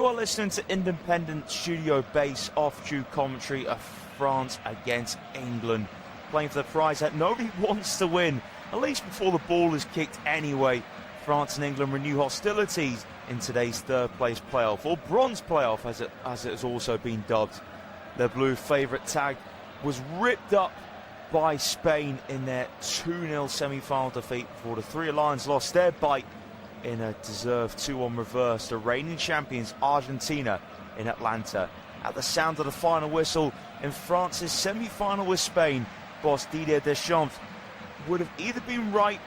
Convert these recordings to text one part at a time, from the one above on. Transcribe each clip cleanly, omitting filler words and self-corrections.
are listening to independent studio-based off-due commentary of France against England, playing for the prize that nobody wants to win, at least before the ball is kicked anyway. France and England renew hostilities in today's third-place playoff, or bronze playoff as it has also been dubbed. The blue favourite tag was ripped up by Spain in their 2-0 semi-final defeat before the Three Lions lost their bite in a deserved 2-1 reverse to reigning champions Argentina in Atlanta. At the sound of the final whistle in France's semi-final with Spain, boss Didier Deschamps would have either been right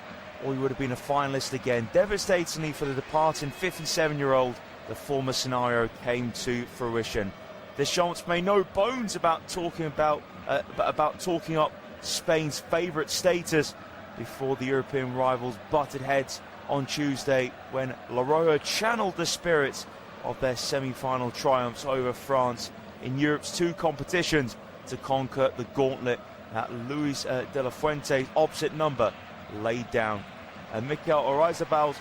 or he would have been a finalist again. Devastatingly for the departing 57-year-old, the former scenario came to fruition. Deschamps made no bones about talking up Spain's favourite status before the European rivals butted heads on Tuesday when La Roja channeled the spirits of their semi-final triumphs over France in Europe's two competitions to conquer the gauntlet that Luis de la Fuente's opposite number laid down. Mikel Oyarzábal's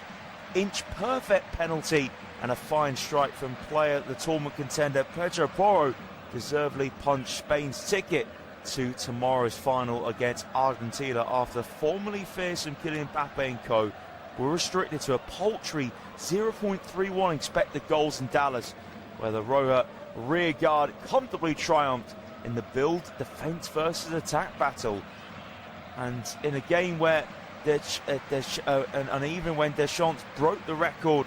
inch-perfect penalty and a fine strike from the tournament contender Pedro Porro deservedly punched Spain's ticket to tomorrow's final against Argentina after formerly fearsome Kylian Mbappe and co were restricted to a paltry 0.31 expected goals in Dallas, where the Roja rearguard comfortably triumphed in the build, defence versus attack battle. And in a game where and even when Deschamps broke the record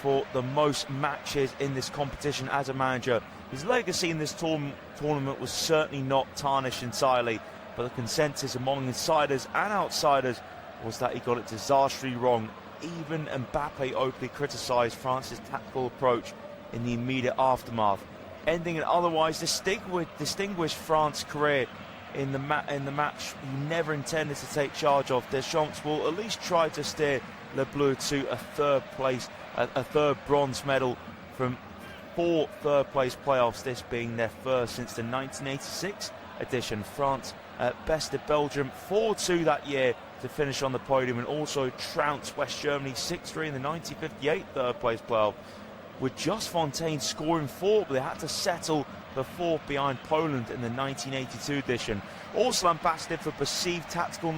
for the most matches in this competition as a manager, his legacy in this tournament was certainly not tarnished entirely, but the consensus among insiders and outsiders was that he got it disastrously wrong. Even Mbappe openly criticised France's tactical approach in the immediate aftermath, ending an otherwise distinguished France career in the match he never intended to take charge of. Deschamps will at least try to steer Le Bleu to a third bronze medal from 4 third-place playoffs, this being their first since the 1986 edition. France bested Belgium 4-2 that year to finish on the podium, and also trounced West Germany 6-3 in the 1958 third-place playoff, with just Fontaine scoring 4, but they had to settle for 4th behind Poland in the 1982 edition. Also lambasted for perceived tactical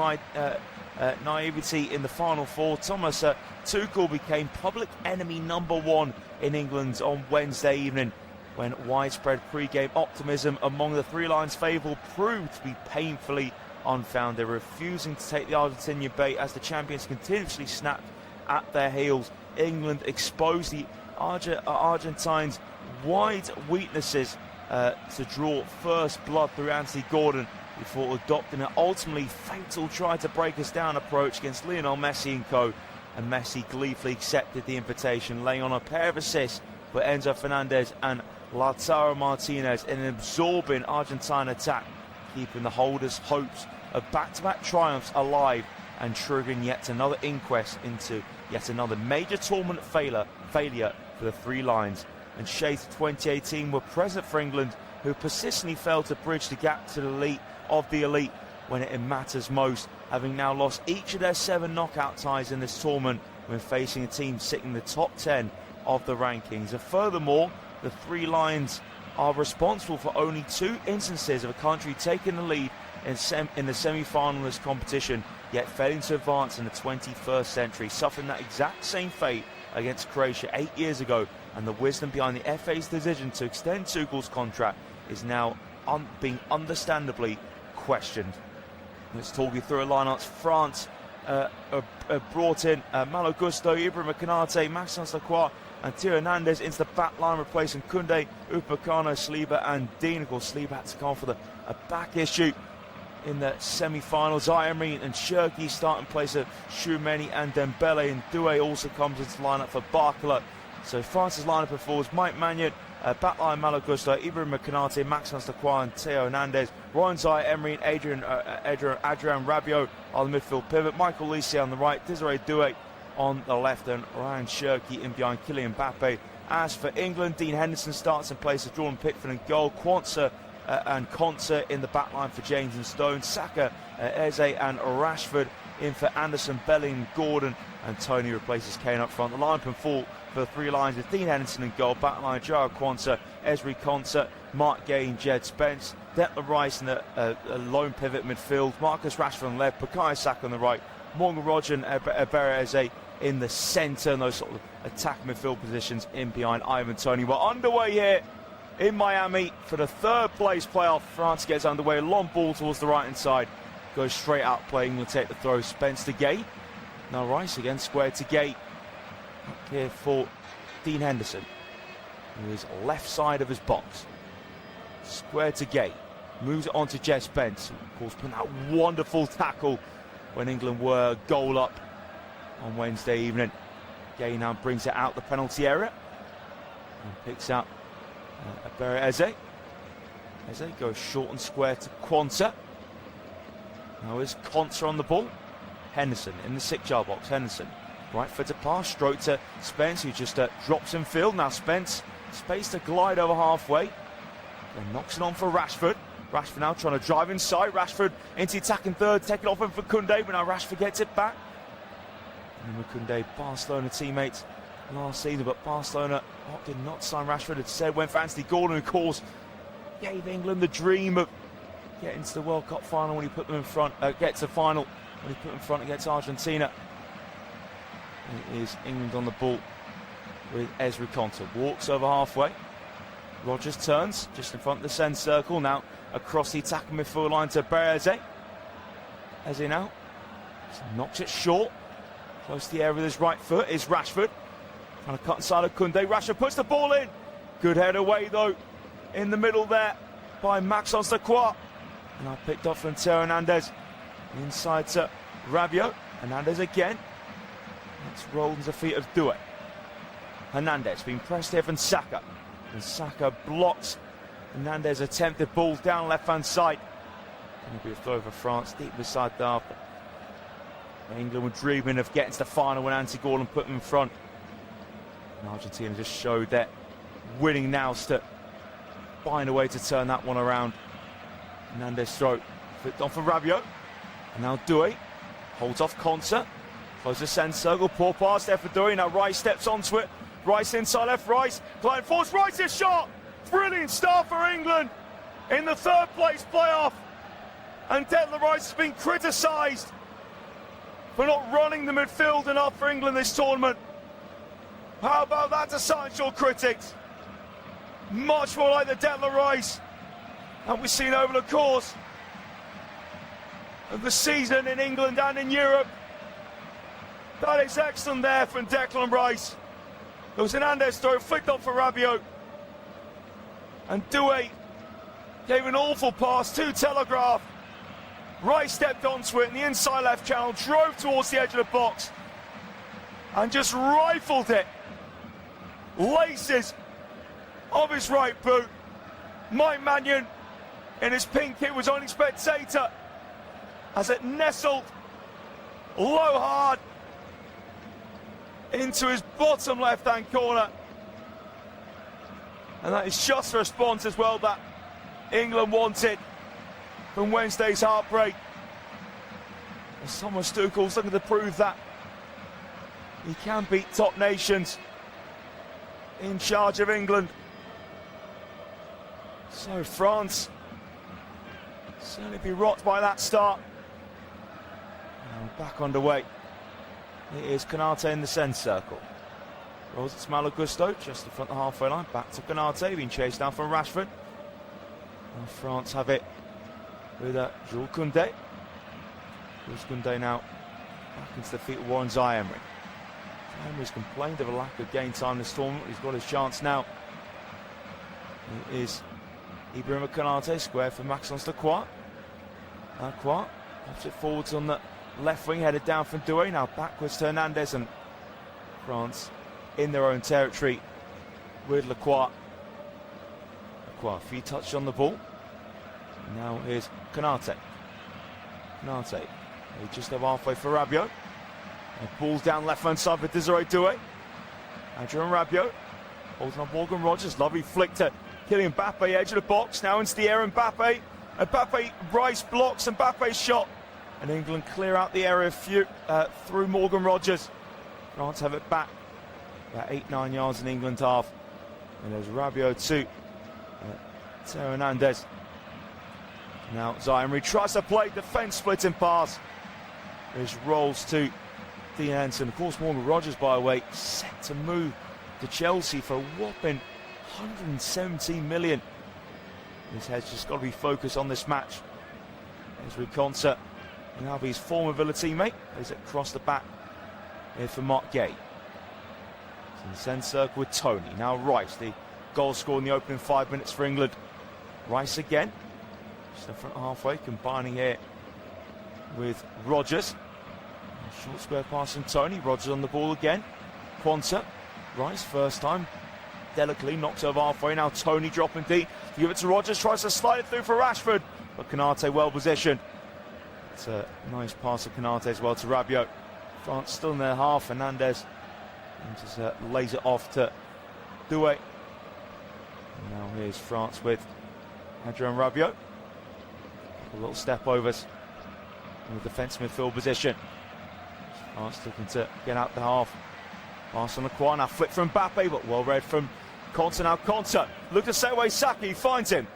naivety in the Final Four, Thomas Tuchel became public enemy #1 in England on Wednesday evening, when widespread pre-game optimism among the Three Lions faithful proved to be painfully unfounded, refusing to take the Argentinian bait as the champions continuously snapped at their heels. England exposed the Argentines' wide weaknesses to draw first blood through Anthony Gordon before adopting an ultimately fatal try to break us down approach against Lionel Messi and co. And Messi gleefully accepted the invitation, laying on a pair of assists for Enzo Fernandez and Lautaro Martinez in an absorbing Argentine attack, keeping the holders' hopes of back-to-back triumphs alive and triggering yet another inquest into yet another major tournament failure for the Three Lions. And shades of 2018 were present for England, who persistently failed to bridge the gap to the elite of the elite when it matters most, having now lost each of their 7 knockout ties in this tournament when facing a team sitting in the top 10 of the rankings. And furthermore, the Three Lions are responsible for only 2 instances of a country taking the lead in the semi-finalist competition, yet failing to advance in the 21st century, suffering that exact same fate against Croatia 8 years ago. And the wisdom behind the FA's decision to extend Tuchel's contract is now being understandably questioned. Let's talk you through a lineup. France brought in Malo Gusto, Ibrahima Konate, Maxence Lacroix and Theo Hernandez into the back line, replacing Koundé, Upamecano, Saliba and Dean. Of course, Saliba had to come for a back issue in the semi-finals. Zaire and Cherki start in place of Tchouameni and Dembele, and Doué also comes into the lineup for Barcola. So France's lineup performs Mike Maignan, backline Malo Gusto, Ibrahima Konate, Maxence Lacroix and Theo Hernandez. Ryan Zaire-Emery and Adrien Rabiot are the midfield pivot. Michael Olise on the right, Desiree Doué on the left, and Ryan Cherki in behind Kylian Mbappe. As for England, Dean Henderson starts in place of Jordan Pickford and goal. Quansah and Konsa in the back line for James and Stone. Saka, Eze and Rashford in for Anderson, Belling, Gordon, and Tony replaces Kane up front. The line can fall for the three lines with Dean Henderson in goal, backline Joao Quansah, Esri Konsa, Mark Gay and Jed Spence, Declan Rice in a lone pivot midfield, Marcus Rashford on the left, Bukayo Saka on the right, Morgan Roger and Eberechi in the centre, and those sort of attack midfield positions in behind Ivan Toney. We're underway here in Miami for the third place playoff. France gets underway, long ball towards the right hand side, goes straight out playing, will take the throw, Spence to Gay. Now Rice again, square to Gay. Up here for Dean Henderson, who is left side of his box. Square to Gay, moves it on to Jed Spence, of course putting that wonderful tackle when England were goal up on Wednesday evening. Gay now brings it out the penalty area and picks out Eberechi. Eze goes short and square to Quansah. Now is Konsa on the ball. Henderson in the 6-yard box. Henderson, right foot to pass, stroke to Spence, who just drops in field. Now Spence, space to glide over halfway. Then knocks it on for Rashford. Rashford now trying to drive inside. Rashford into the attacking third, taking off him for Koundé, but now Rashford gets it back. And Koundé, Barcelona teammates last season, but Barcelona did not sign Rashford. Instead went for Anthony Gordon, who of course gave England the dream of getting to the World Cup final when he put them in front, get to the final when he put them in front against Argentina. It is England on the ball with Esri Konsa. Walks over halfway. Rogers turns just in front of the centre circle. Now across the attacking midfield line to Eberechi. Eze now knocks it short. Close to the area with his right foot is Rashford. Trying to cut inside of Koundé. Rashford puts the ball in. Good head away though. In the middle there by Maxence Lacroix. Now picked up from Theo Hernandez. Inside to Rabiot. Hernandez again. That's rolled into the feet of Doué. Hernandez being pressed here from Saka. And Saka blocks Hernandez attempted ball down left hand side. Going to be a throw for France deep beside the half. England were dreaming of getting to the final when Anthony Gordon put them in front. And Argentina just showed their winning nous to find a way to turn that one around. Hernandez throw flipped on for Rabiot. And now Doué holds off Konsa. Close the centre circle, poor pass there for Doué. Now Rice steps onto it. Rice inside left, Rice. Glide force, Rice's shot! Brilliant start for England in the third place playoff. And Declan Rice has been criticised for not running the midfield enough for England this tournament. How about that to silence your critics? Much more like the Declan Rice that we've seen over the course of the season in England and in Europe. That is excellent there from Declan Rice. There was an Hernandez throw, flicked off for Rabiot. And Doué gave an awful pass to Telegraph. Rice stepped onto it in the inside left channel, drove towards the edge of the box and just rifled it. Laces of his right boot. Mike Mannion in his pink kit was only spectator as it nestled low hard into his bottom left hand corner. And that is just the response as well that England wanted from Wednesday's heartbreak. As Thomas Tuchel's looking to prove that he can beat top nations in charge of England. So France certainly be rocked by that start. And back underway. It is Konaté in the centre circle. Rolls it to Malo Gusto, just in front of the halfway line. Back to Konaté, being chased down from Rashford. And France have it with Jules Koundé. Jules Koundé now back into the feet of Warren Zaïre-Emery. Zaïre-Emery's complained of a lack of game time this tournament. He's got his chance now. It is Ibrahima Konaté, square for Maxence Lacroix. Lacroix pops it forwards on the left wing, headed down from Doué. Now backwards to Hernandez, and France in their own territory with Lacroix. Lacroix, a few touches on the ball. Now here's Konaté. Konaté, just over halfway for Rabiot. And ball's down left hand side for Desiree Doué. Adrien Rabiot holding on Morgan Rogers. Lovely flick to Kylian Mbappe, edge of the box. Now into the air, Mbappe. Mbappe, Rice blocks Mbappe's shot. And England clear out the area through Morgan Rogers. France have it back. About 8-9 yards in England half. And there's Rabiot to Theo Hernandez. Now Zaire tries to play defence splitting pass. There's rolls to Dean Henson. Of course, Morgan Rogers, by the way, set to move to Chelsea for a whopping 117 million. His head's just got to be focused on this match. There's Riconsa. And now his former Villa teammate. Plays it across the back here for Mark Gay. In the centre circle with Tony. Now Rice, the goal scored in the opening 5 minutes for England. Rice again. Just in front halfway, combining here with Rogers. Short square pass from Tony. Rogers on the ball again. Quanta. Rice, first time. Delicately knocks over halfway. Now Tony dropping deep. Give it to Rogers. Tries to slide it through for Rashford. But Konate well positioned. It's a nice pass of Konate as well to Rabiot. France still in their half. Hernandez and just lays it off to Doué. And now here's France with Adrien Rabiot. A little step overs in the defence midfield position. France looking to get out the half. Pass on the corner. Flick from Mbappe, but well read from Konsa. Now Konsa look to set away Saka. He finds him.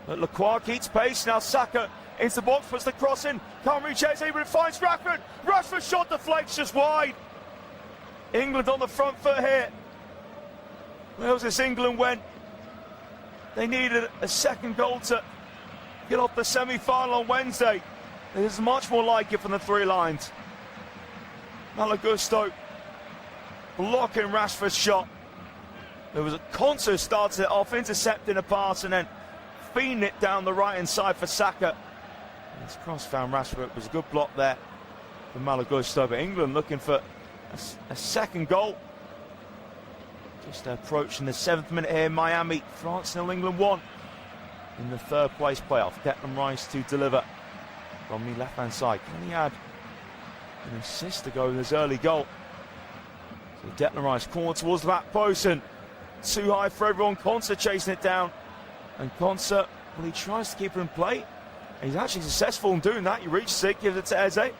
But Lacroix keeps pace. Now Saka into the box, puts the cross in. Can't reach Eze, but it finds Rashford. Rashford shot deflects just wide. England on the front foot here. Where was this England when they needed a second goal to get off the semi-final on Wednesday? There's much more like it from the three lines. Malagusto blocking Rashford's shot. There was a Konsa started it off, intercepting a pass and then feeding it down the right-hand side for Saka. His cross found Rashford. It was a good block there for Malagusto, but England looking for a second goal. Just approaching the 7th minute here in Miami. France 0, England 1 in the third place playoff. Declan Rice to deliver from the left-hand side. Can he add an assist to go with his early goal? So Declan Rice corner towards the back post and too high for everyone. Konsa chasing it down. And Konsa, well, he tries to keep it in play. He's actually successful in doing that. He reaches it, gives it to Eze.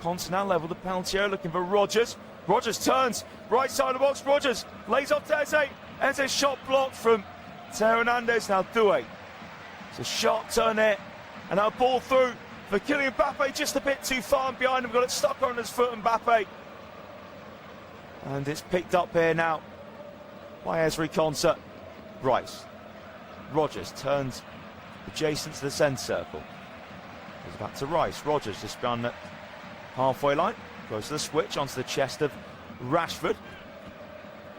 Konsa now level the penalty area, looking for Rogers. Rogers turns, right side of the box. Rogers lays off to Eze. Eze's shot blocked from Theo Hernandez. Now Doué. It's a sharp turn there. And now ball through for Kylian Mbappe, just a bit too far and behind him. Got it stuck on his foot, Mbappe. And it's picked up here now by Ezri Konsa. Rice. Rogers turns adjacent to the centre circle. Goes back to Rice. Rogers just beyond the halfway line. Goes to the switch onto the chest of Rashford.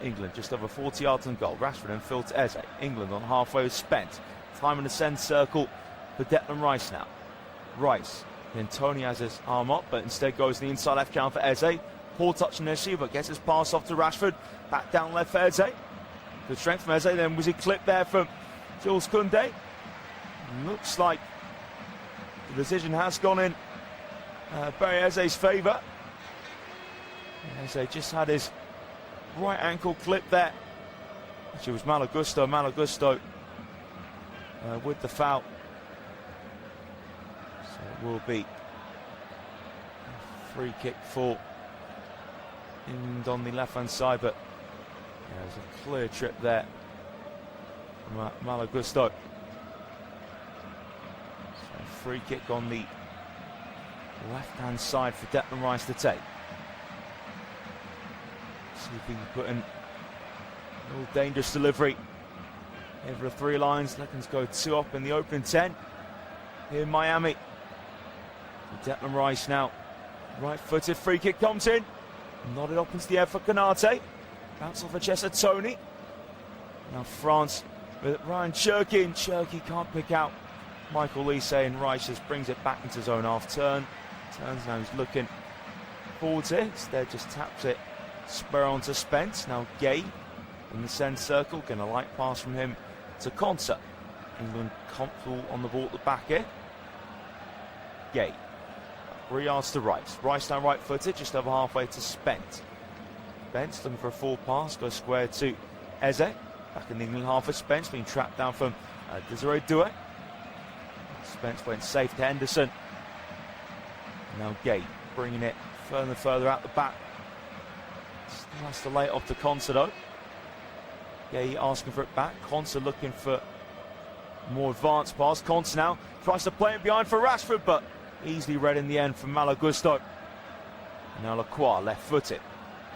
England just over 40 yards on goal. Rashford and Phil to Eze. England on halfway with Spence. Time in the centre circle for Declan Rice now. Rice. Then Tony has his arm up, but instead goes to the inside left counter for Eze. Poor touch on issue, but gets his pass off to Rashford. Back down left for Eze. Good strength from Eze. Then was he clipped there from Jules Koundé? Looks like the decision has gone in Barry Eze's favour. Eze just had his right ankle clipped there. Actually, it was Malagusto. Malagusto with the foul. So it will be a free kick for England on the left-hand side, but there's a clear trip there from Malagusto. So free kick on the left-hand side for Declan Rice to take. See if he can put in a little dangerous delivery over the three lines. Leckens go 2 up in the opening 10 here in Miami. Declan Rice now, right-footed, free kick comes in. Nodded up into the air for Konate. Bounce off the chest of Tony. Now France with Ryan Cherky, and Cherky can't pick out Michael Lise, and Rice just brings it back into his own half turn. Turns now, he's looking forwards here. Instead just taps it spur on to Spence. Now Gay in the centre circle. Getting a light pass from him to Konsa. England comfortable on the ball at the back here. Gay. 3 yards to Rice. Rice now right footed, just over halfway to Spence. Spence looking for a full pass, goes square to Eze. Back in the England half of Spence, being trapped down from Desiree Doué. Spence went safe to Henderson. Now Gate bringing it further and further out the back. Still has to lay it off to Konsa though. Gate asking for it back. Konsa looking for more advanced pass. Konsa now tries to play it behind for Rashford, but easily read in the end from Malo Gusto. Now Lacroix, left-footed.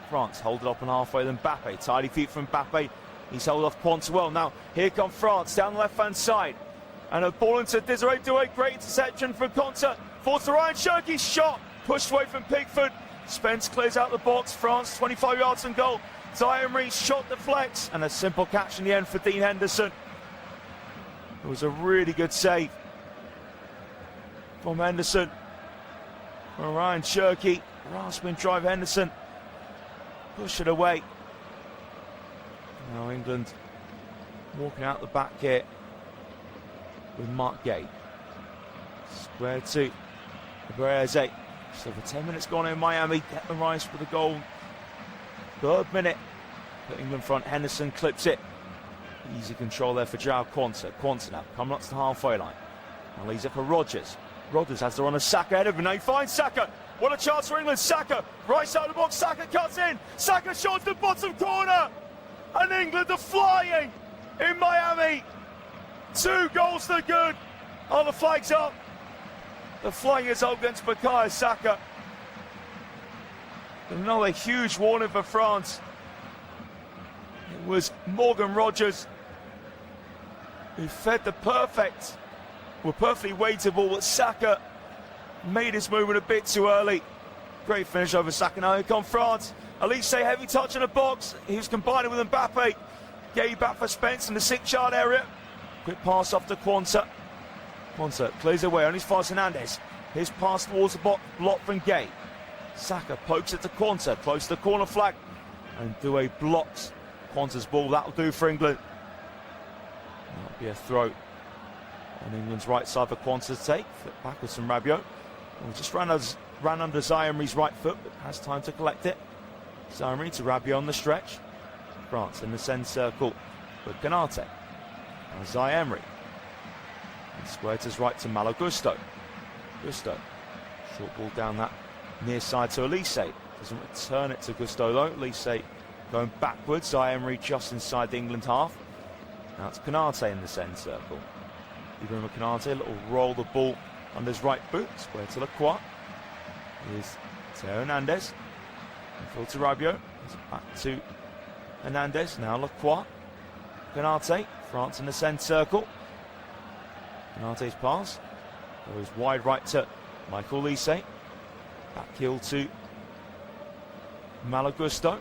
France hold it up on halfway, then Mbappe. Tidy feet from Mbappe. He's held off Ponce well. Now here come France down the left-hand side. And a ball into Desiree Doué. Great interception from Konsa. Forced to Ryan Cherki's shot. Pushed away from Pickford. Spence clears out the box. France 25 yards from goal. Zaire-Emery's shot deflects. And a simple catch in the end for Dean Henderson. It was a really good save from Henderson. From Ryan Cherki. Rasping drive Henderson. Push it away. Now England walking out the back here with Mark Gay. Square to Ibereze. Just over 10 minutes gone in Miami. Get the Rice with the goal. Third minute. Put England front. Henderson clips it. Easy control there for Joao Konsa. Konsa now coming up to the halfway line. Now leaves it for Rodgers. Rodgers has to run a Saka ahead of him. Now he finds Saka. What a chance for England. Saka. Right side of the box. Saka cuts in. Saka shots the bottom corner. And England are flying in Miami. 2 goals to good. Oh, the flag's up. The flag is up against Bukayo Saka. Another huge warning for France. It was Morgan Rodgers who fed the perfectly weighted ball, but Saka made his movement a bit too early. Great finish over Saka. Now here come France. Elise heavy touch in the box. He was combining with Mbappe. Gay back for Spence in the 6-yard area. Quick pass off to Konsa. Konsa clears away on his fast Hernandez. His pass towards the box, blocked from Gay. Saka pokes it to Konsa, close to the corner flag. And Doué blocks Konsa's ball. That'll do for England. That'll be a throw on England's right side for Konsa to take. Flip backwards from Rabiot. Just ran under Zaire-Emery's right foot, but has time to collect it. Zaire-Emery to Rabiot on the stretch. France in the centre circle with Canate. Now Zaire-Emery. And square to his right to Malo Gusto. Gusto. Short ball down that near side to Elise. Doesn't return it to Gusto though. Elise going backwards. Zaire-Emery just inside the England half. Now it's Canate in the centre circle. Even with Canate, a little roll the ball under his right boot. Square to Lacroix. Here's Theo Hernandez. Full to Rabiot. Back to Hernandez. Now Lacroix. Canate. France in the centre circle. Canate's pass goes wide right to Michael Lise. Back heel to Malo Gusto.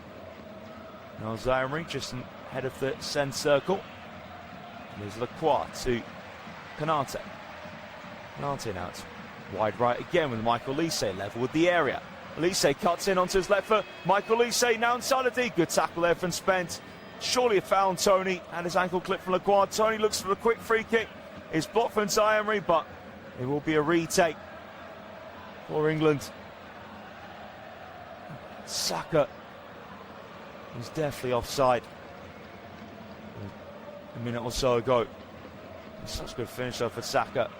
Now Zaire-Emery just ahead of the centre circle. There's Lacroix to Canate. Canate now it's wide right again with Michael Lise level with the area. Lise cuts in onto his left foot. Michael Lise now inside the D. Good tackle there from Spence. Surely a foul on Tony and his ankle clip from Lacroix. Tony looks for a quick free kick. It's blocked from Zaire-Emery, but it will be a retake for England. Saka was definitely offside a minute or so ago. It's such a good finish though for Saka.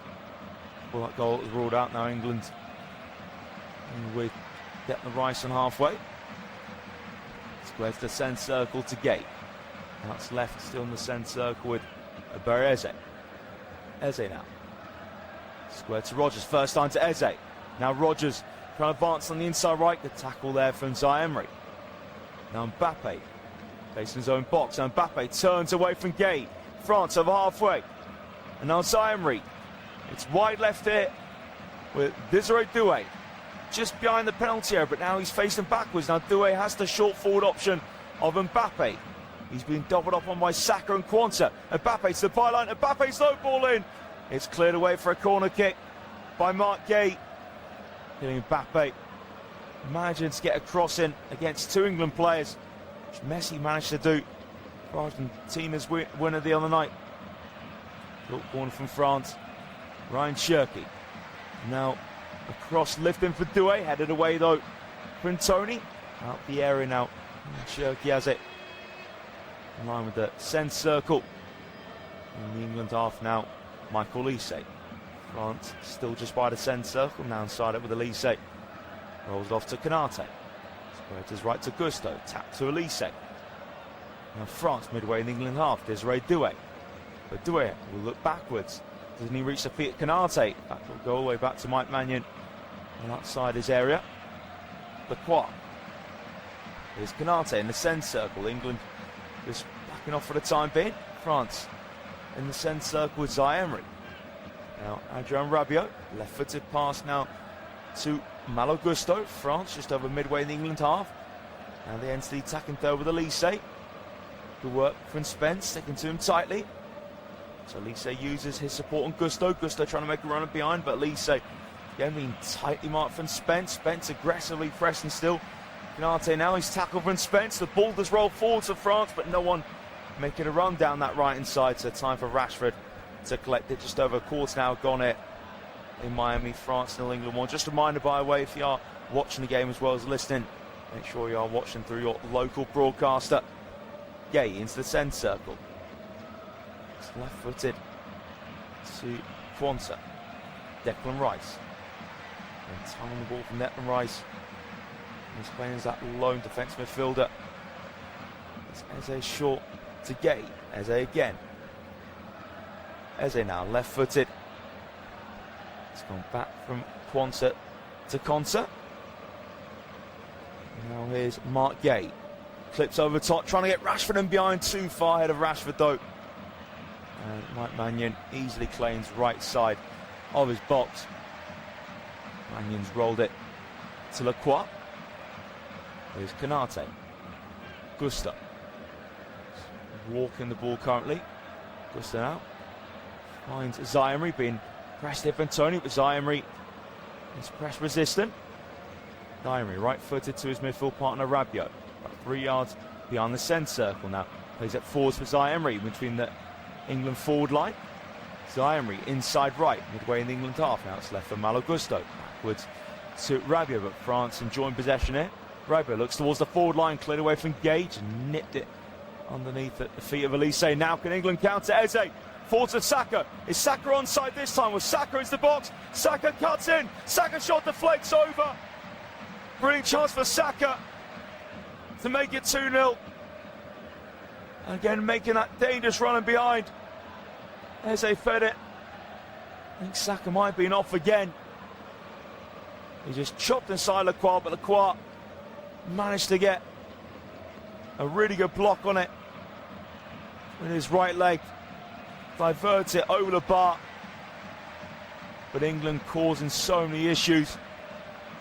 Well, that goal was ruled out. Now England with getting the Rice on halfway. Square to the centre circle to Gate. That's left still in the centre circle with Ibereze. Eze now. Square to Rodgers. First time to Eze. Now Rodgers trying to advance on the inside right. Good tackle there from Zaire-Emery. Now Mbappe facing his own box. Now Mbappe turns away from Gay. France over halfway. And now Zaire-Emery. It's wide left here with Desiree Doué just behind the penalty area, but now he's facing backwards. Now Doué has the short forward option of Mbappe. He's been doubled up on by Saka and Konsa. Mbappe to the byline. Mbappe's low ball in. It's cleared away for a corner kick by Mark Gay. Hitting Mbappe. Managing to get a cross in against 2 England players, which Messi managed to do for Argentina's winner the other night. Short corner from France. Ryan Cherki. Now a cross lifting for Doué. Headed away though from Tony. Out the area now. Cherki has it. In line with the centre circle. In the England half now. Michael Lise. France still just by the centre circle. Now inside it with Elise. Rolls off to Canate. Squared his right to Gusto. Tap to Elise. Now France midway in the England half. Desiree Doué. But Doué will look backwards. Doesn't he reach the feet at Canate? That will go all the way back to Mike Mannion on outside his area. Lacroix. Here's Canate in the centre circle. England just backing off for the time being. France in the centre circle with Zaire. Now Adrien Rabiot. Left-footed pass now to Malo Gusto. France just over midway in the England half. And they enter the attacking third with Elise. Good work from Spence, sticking to him tightly. So Elise uses his support on Gusto. Gusto trying to make a run up behind, but Elise again being tightly marked from Spence. Spence aggressively pressing still. Canate now, he's tackled from Spence. The ball does roll forward to France, but no one making a run down that right-hand side. So time for Rashford to collect it. Just over a quarter now gone it in Miami. France 0, England 1. Just a reminder, by the way, if you are watching the game as well as listening, make sure you are watching through your local broadcaster. Gay into the centre circle. It's left-footed to Quanta. Declan Rice. And tying the ball from Declan Rice. He's playing as that lone defence midfielder. It's Eze short to Gay. Eze again. Eze now left-footed. It's gone back from Quanta to Konsa. Now here's Mark Gay. Clips over top, trying to get Rashford in behind, too far ahead of Rashford though. And Mike Mannion easily claims right side of his box. Mannion's rolled it to Lacroix. Here's Canate. Gusto. Walking the ball currently. Gusto now finds Zaire being pressed here from Tony, but Zaire is press resistant. Zaire right-footed to his midfield partner Rabiot. About 3 yards behind the centre circle now. Plays it forwards for Zaire between the England forward line. Zaire inside right, midway in the England half. Now it's left for Malo Gusto. Backwards to Rabiot, but France enjoying possession here. Rabiot looks towards the forward line, cleared away from Gage and nipped it underneath at the feet of Elise. Now can England counter? Eze forward to Saka. Is Saka onside this time? With Saka into the box. Saka cuts in. Saka shot deflects over. Brilliant chance for Saka to make it 2-0. Again, making that dangerous run and behind. Eze fed it. I think Saka might have been off again. He just chopped inside Lacroix, but Lacroix managed to get a really good block on it with his right leg. Diverts it over the bar. But England causing so many issues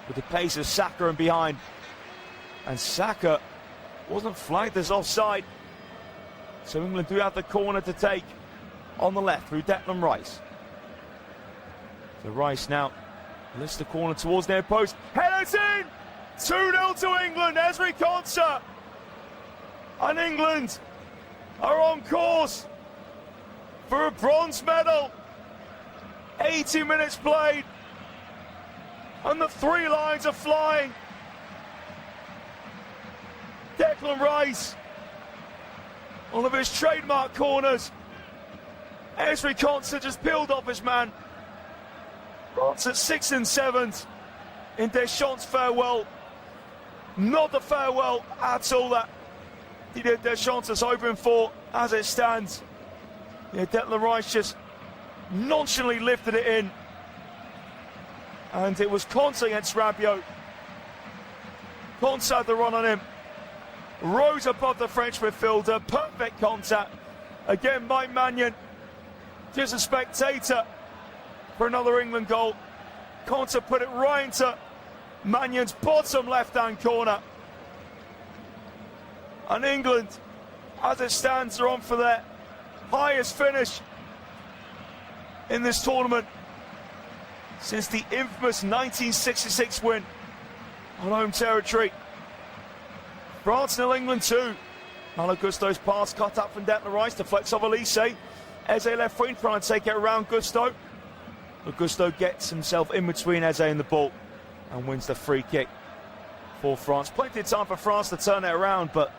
with the pace of Saka and behind. And Saka wasn't flagged as offside. So England do have the corner to take on the left through Declan Rice. So Rice now lifts the corner towards near post. Headers in! 2-0 to England. Ezri Konsa. And England are on course for a bronze medal. 80 minutes played. And the 3 lines are flying. Declan Rice, one of his trademark corners. Ezri Konsa just peeled off his man. France at 6 and 7 in Deschamps' farewell. Not the farewell at all that Didier Deschamps is hoping for as it stands. Yeah, Declan Rice just nonchalantly lifted it in. And it was Konsa against Rabiot. Konsa had the run on him. Rose above the French midfielder. Perfect contact. Again, Mike Mannion, just a spectator for another England goal. Konsa put it right into Mannion's bottom left-hand corner. And England, as it stands, are on for their highest finish in this tournament since the infamous 1966 win on home territory. France 0, England 2. Malo Gusto's pass cut up from Declan Rice, deflects off Elise. Eze left wing trying to take it around Gusto. But Gusto gets himself in between Eze and the ball and wins the free kick for France. Plenty of time for France to turn it around, but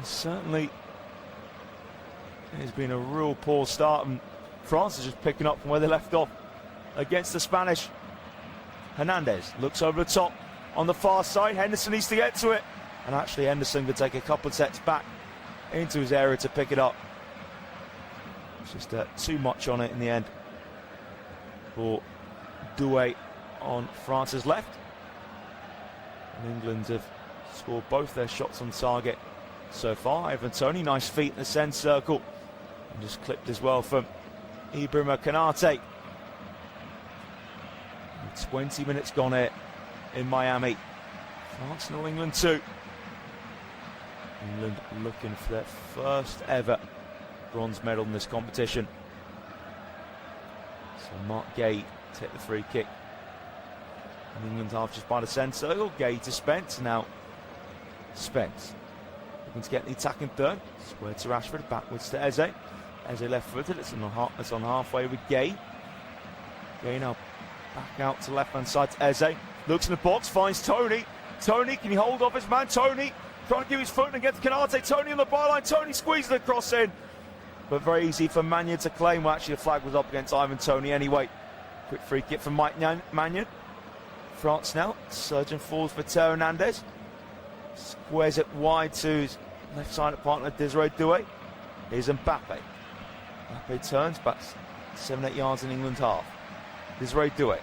certainly it's been a real poor start, and France is just picking up from where they left off against the Spanish. Hernandez looks over the top on the far side. Henderson needs to get to it. And actually Henderson could take a couple of steps back into his area to pick it up. It's just too much on it in the end for Doué on France's left. And England have scored both their shots on target so far. Ivan Toney, nice feet in the centre circle. And just clipped as well from Ibrahima Konate. 20 minutes gone here in Miami. France 0, England 2. England looking for their first ever bronze medal in this competition. So Mark Gay take the free kick. And England half just by the centre circle. Gay to Spence. Now Spence looking to get the attacking third. Square to Rashford, backwards to Eze. Eze left footed. It's on halfway with Gay. Gay now back out to left hand side to Eze. Looks in the box, finds Toney. Toney, can he hold off his man? Toney trying to give his foot against Konate. Toney on the byline. Toney squeezes the cross in. But very easy for Mannion to claim. Well, actually, the flag was up against Ivan Toney anyway. Quick free kick from Mike Mannion. France now. Surgeon falls for Teo Hernandez. Squares it wide to his left-sided partner, Desiree Doué. Here's Mbappe. Mbappe turns back 7-8 yards in England half. Desiree Doué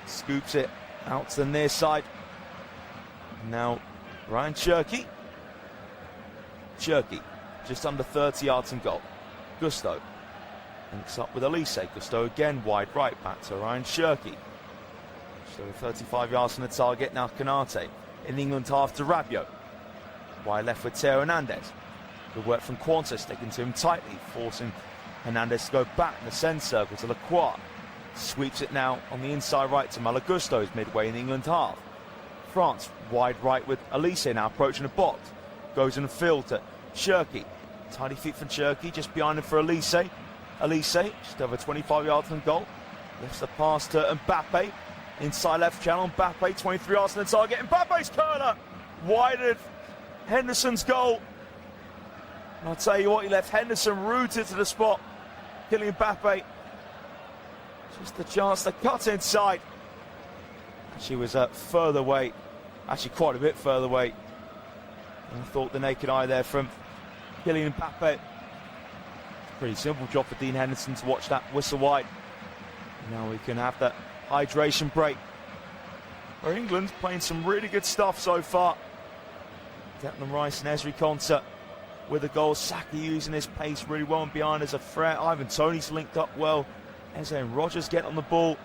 scoops it out to the near side. Now Ryan Cherki. Just under 30 yards in goal. Gusto links up with Elise. Gusto again wide right, back to Ryan Cherki. So 35 yards from the target. Now Konate in England half to Rabiot. Wide left with Teo Hernandez. Good work from Quanta, sticking to him tightly, forcing Hernandez to go back in the centre circle to Lacroix. Sweeps it now on the inside right to Malagustos midway in the England half. France wide right with Elise now approaching the box. Goes in the field to Cherki. Tidy feet from Cherki, just behind him for Elise. Elise just over 25 yards from goal. Lifts the pass to Mbappe. Inside left channel, Mbappe 23 yards from the target. Mbappe's curler wide of Henderson's goal. And I'll tell you what, he left Henderson rooted to the spot. Kylian Mbappe. Just a chance to cut inside. She was further away, actually quite a bit further away. And I thought the naked eye there from Kylian Mbappe. Pretty simple job for Dean Henderson to watch that whistle wide. Now we can have that hydration break. Where England playing some really good stuff so far. Declan Rice and Ezri Konsa with a goal. Saka using his pace really well and behind as a threat. Ivan Toney's linked up well. Eze and Rogers get on the ball.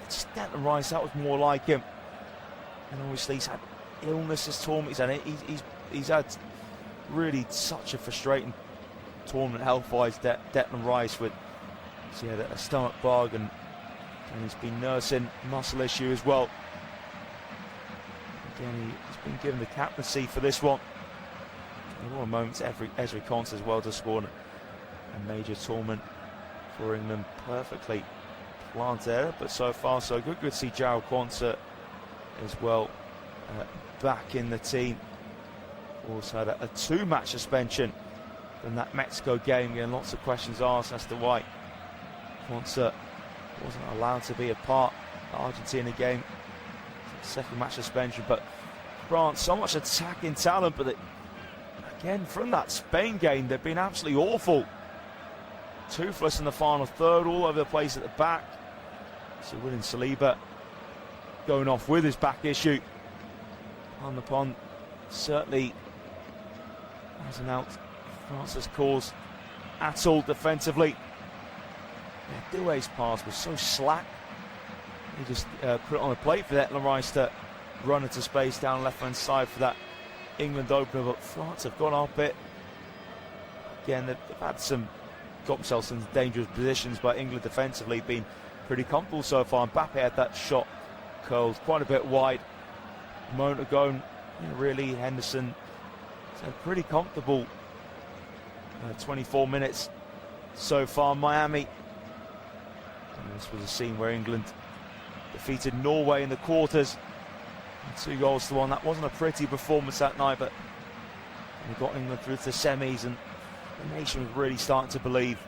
Declan Rice, that was more like him. And obviously he's had illness this tournament. He's had really such a frustrating tournament health-wise. Declan Rice with he had a stomach bug and he's been nursing muscle issue as well. Again, he's been given the captaincy for this one. In all moments, Ezri Konsa as well to score a major tournament for England. Perfectly planned there, but so far so good. Good to see Jarrell Quansah as well back in the team. Also had a 2-match suspension from that Mexico game. Again, lots of questions asked as to why Quansah wasn't allowed to be a part of the Argentina game. Second match suspension, but France, so much attacking talent, but again, from that Spain game, they've been absolutely awful. Toothless in the final third, all over the place at the back. So William Saliba going off with his back issue. Upon certainly hasn't helped France's cause at all defensively. Yeah, Doué's pass was so slack. He just put it on the plate for Declan Rice to run into space down left-hand side for that England opener, but France have gone up it. Again, they've had got themselves in dangerous positions, but England defensively been pretty comfortable so far. Mbappe had that shot curled quite a bit wide a moment ago. Really, Henderson had pretty comfortable 24 minutes so far. Miami. And this was a scene where England defeated Norway in the quarters. 2-1. That wasn't a pretty performance that night, but we got England through to the semis, and the nation was really starting to believe.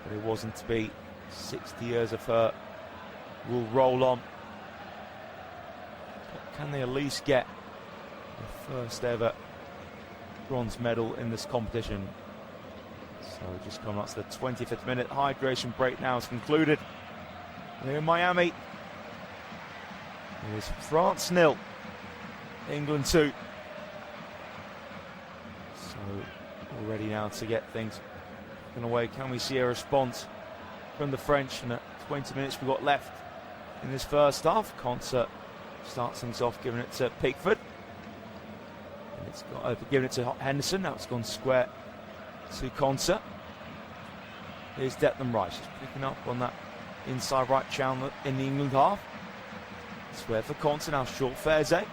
But it wasn't to be. 60 years of hurt will roll on. But can they at least get the first ever bronze medal in this competition? So just coming up to the 25th minute. Hydration break now is concluded. Here in Miami, it is France 0, England 2. So all ready now to get things away. Can we see a response from the French? And at 20 minutes we've got left in this first half. Concert starts things off, giving it to Pickford. And it's got giving it to Henderson. Now it's gone square to Concert. Here's Declan Rice, just picking up on that inside right channel in the England half. Square for Concert, now short for Eze. It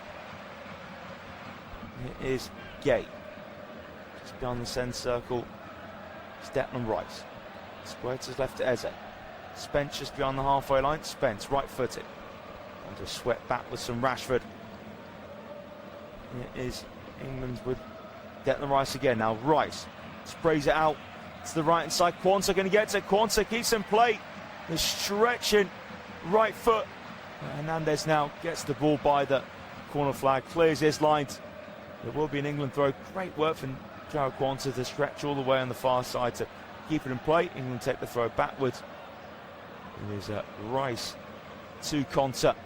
is Gay. Just beyond the centre circle. It's Declan Rice. Square to his left to Eze. Spence just beyond the halfway line. Spence, right footed. And just swept backwards from Rashford. It is England with Declan Rice again. Now Rice sprays it out to the right hand side. Quansah going to get to it. Quansah keeps in play. He's stretching right foot. Hernandez now gets the ball by the corner flag, clears his lines. There will be an England throw. Great work from Jarrod Quansah to stretch all the way on the far side to keep it in play. England take the throw backwards. It is Rice to Concert.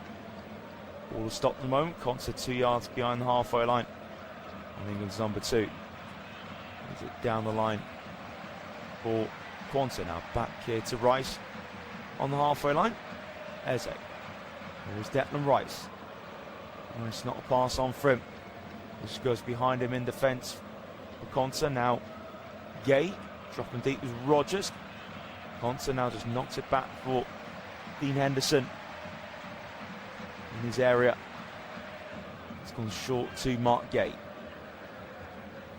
Ball will stop at the moment. Concert 2 yards behind the halfway line. And England's number 2. Is it down the line for Quansah? Now back here to Rice on the halfway line. Eze. There's Declan Rice. Oh, it's not a pass on for him. This goes behind him in defence for Concert. Now Gay dropping deep with Rodgers. Concert now just knocks it back for Dean Henderson in his area. It's gone short to Mark Gay.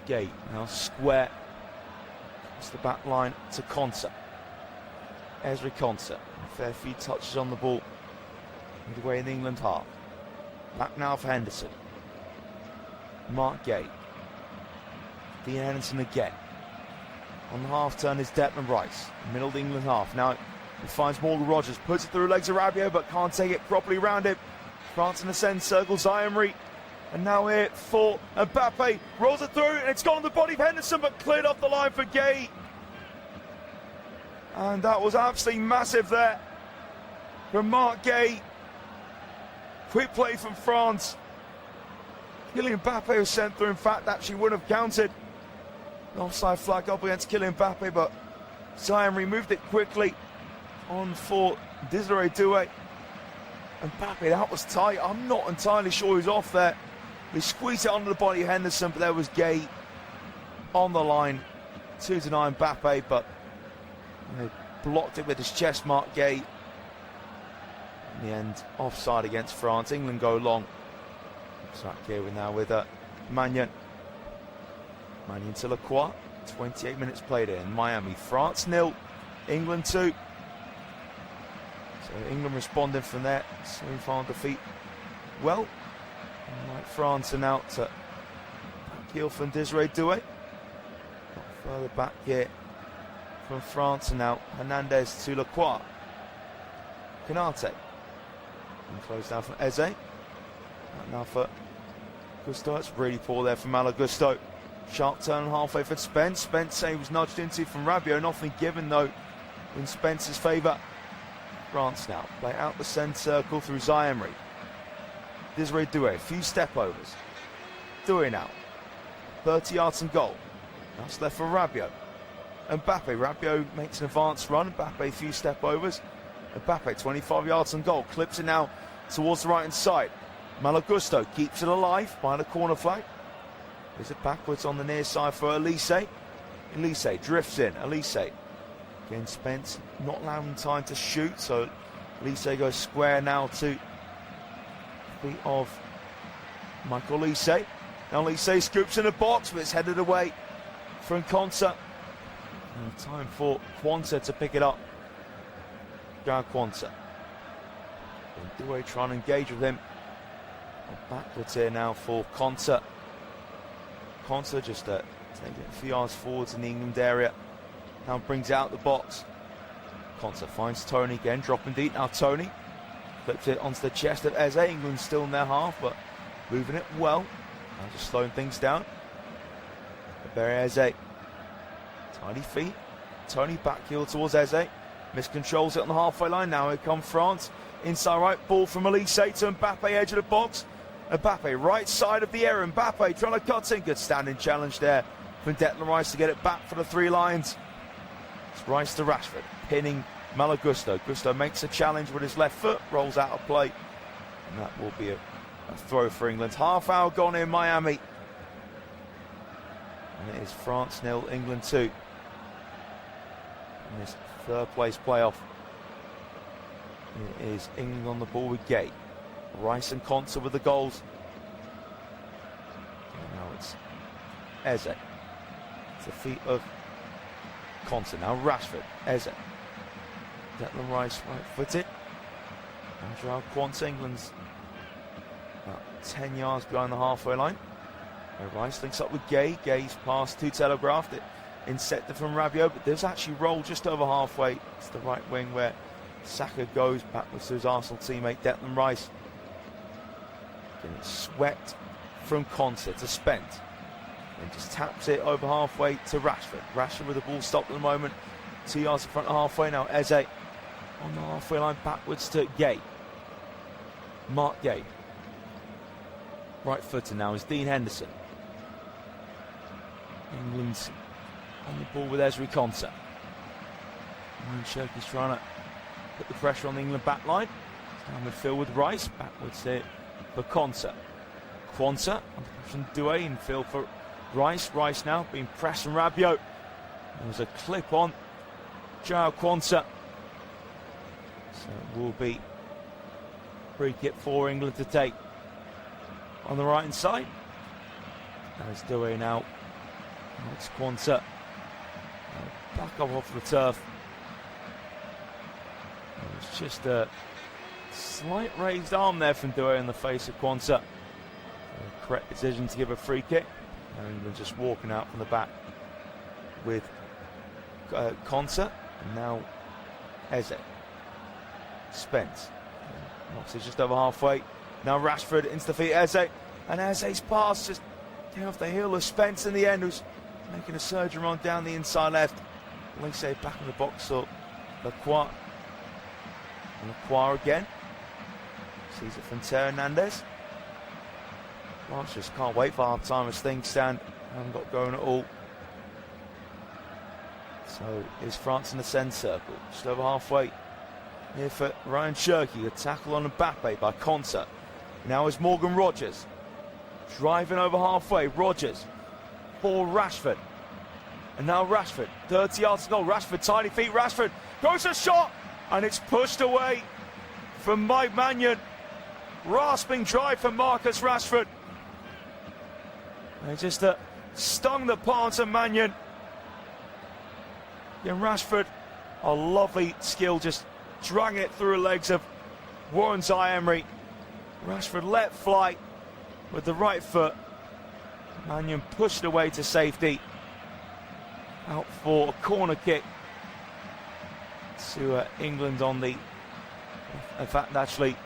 Gay now square. It's the back line to Concert. Ezri Concert. A fair few touches on the ball. Midway in the England half. Back now for Henderson. Mark Gay. Dean Henderson again. On the half turn is Declan Rice. Middle of the England half. Now he finds Morgan Rodgers. Puts it through the legs of Rabiot, but can't take it properly around him. France in the centre circle. Zaïre. And now here for Mbappe. Rolls it through and it's gone on the body of Henderson, but cleared off the line for Gay. And that was absolutely massive there from Mark Gay. Quick play from France. Kylian Mbappe was sent through. In fact, actually would have counted. An offside flag up against Kylian Mbappe, but Zaïre moved it quickly on for Desiree Doué. Mbappe, that was tight. I'm not entirely sure who's off there. They squeezed it under the body of Henderson, but there was Gay on the line to deny Mbappe, but they blocked it with his chest mark, Gay. In the end, offside against France. England go long. Back here now with Magnan. Magnan to Lacroix. 28 minutes played in Miami. France 0, England 2. So England responding from there. Semi-final defeat. Well, like France and out to back heel from Desiree Doué. Further back here from France and now Hernandez to Lacroix. Canate. And closed down from Eze. Now for Gusto. It's really poor there from Malo Gusto. Sharp turn halfway for Spence. Spence he was nudged into from Rabiot. Nothing given though in Spence's favour. France now play out the centre circle through Zaïre. Desiree Doué, a few step overs. Doué now. 30 yards and goal. That's left for Rabiot. Mbappe. Rabiot makes an advanced run. Mbappe a few step overs. Mbappe 25 yards and goal. Clips it now towards the right hand side. Malo Gusto keeps it alive by the corner flag. Is it backwards on the near side for Elise? Elise drifts in. Elise. Again, Spence not allowing time to shoot, so Elise goes square now to the feet of Michael Elise. Now Elise scoops in the box, but it's headed away from Quansah. And time for Quansah to pick it up. Jarrod Quansah. Doué trying to engage with him. Backwards here now for Quansah. Quansah just taking a few yards forwards in the England area. Now brings it out the box. Quansah finds Tony again, dropping deep. Now Tony Clips it onto the chest of Eze. England still in their half, but moving it well. Now just slowing things down. Barry Eze. Tiny feet. Tony back heel towards Eze. Miscontrols it on the halfway line. Now here comes France. Inside right, ball from Elise to Mbappe, edge of the box. Mbappe, right side of the area. Mbappe trying to cut in. Good standing challenge there from Declan Rice to get it back for the three lions. It's Rice to Rashford, pinning Malo Gusto. Gusto makes a challenge with his left foot, rolls out of play. And that will be a throw for England. Half hour gone in Miami. And it is France 0, England 2. In this third place playoff. It is England on the ball with Gay. Rice and Konsa with the goals. And now it's Eze. It's the feet of Konsa. Now Rashford. Eze. Declan Rice right footed. And Joao Quanta, England's about 10 yards behind the halfway line. Rice links up with Gay. Gay's pass too telegraphed. It intercepted from Rabiot, but there's actually rolled just over halfway. It's the right wing where Saka goes backwards to his Arsenal teammate Declan Rice. Getting swept from Konsa to Spent. And just taps it over halfway to Rashford. Rashford with the ball stopped at the moment. 2 yards in front of halfway. Now Eze on the halfway line backwards to Gay. Mark Gay. Right footer now is Dean Henderson. England's on the ball with Ezri Konsa. And Cherky's trying to put the pressure on the England back line. Down midfield with Rice. Backwards here for Konsa. Quanta on the pressure from Doué. Infield for Rice. Rice now being pressed from Rabiot. There was a clip on Joao Quanta. So it will be free kick for England to take. On the right hand side. There's Doué now. It's Quanta. Back up off the turf. It's just a slight raised arm there from Doué in the face of Quanta. Correct decision to give a free kick. And England just walking out from the back with Quanta. And now Eze. Spence. Obviously just over halfway. Now Rashford into the feet Eze. And Eze's pass just came off the heel of Spence in the end, who's making a surgeon run down the inside left. Elise back in the box, so Lacroix. And Lacroix again. Sees it from Teo Hernandez. France just can't wait for half time as things stand. Haven't got going at all. So is France in the centre circle. Just over halfway. Here for Ryan Cherky. A tackle on Mbappe by Konsa. Now is Morgan Rogers. Driving over halfway. Rogers for Rashford. And now Rashford. 30 yards to go. Rashford, tiny feet. Rashford goes a shot. And it's pushed away from Mike Mannion. Rasping drive from Marcus Rashford. And just stung the palms of Mannion. And Rashford, a lovely skill, just dragging it through the legs of Warren Zaïre-Emery. Rashford let fly with the right foot. Mannion pushed away to safety. Out for a corner kick to England on the... In fact, actually,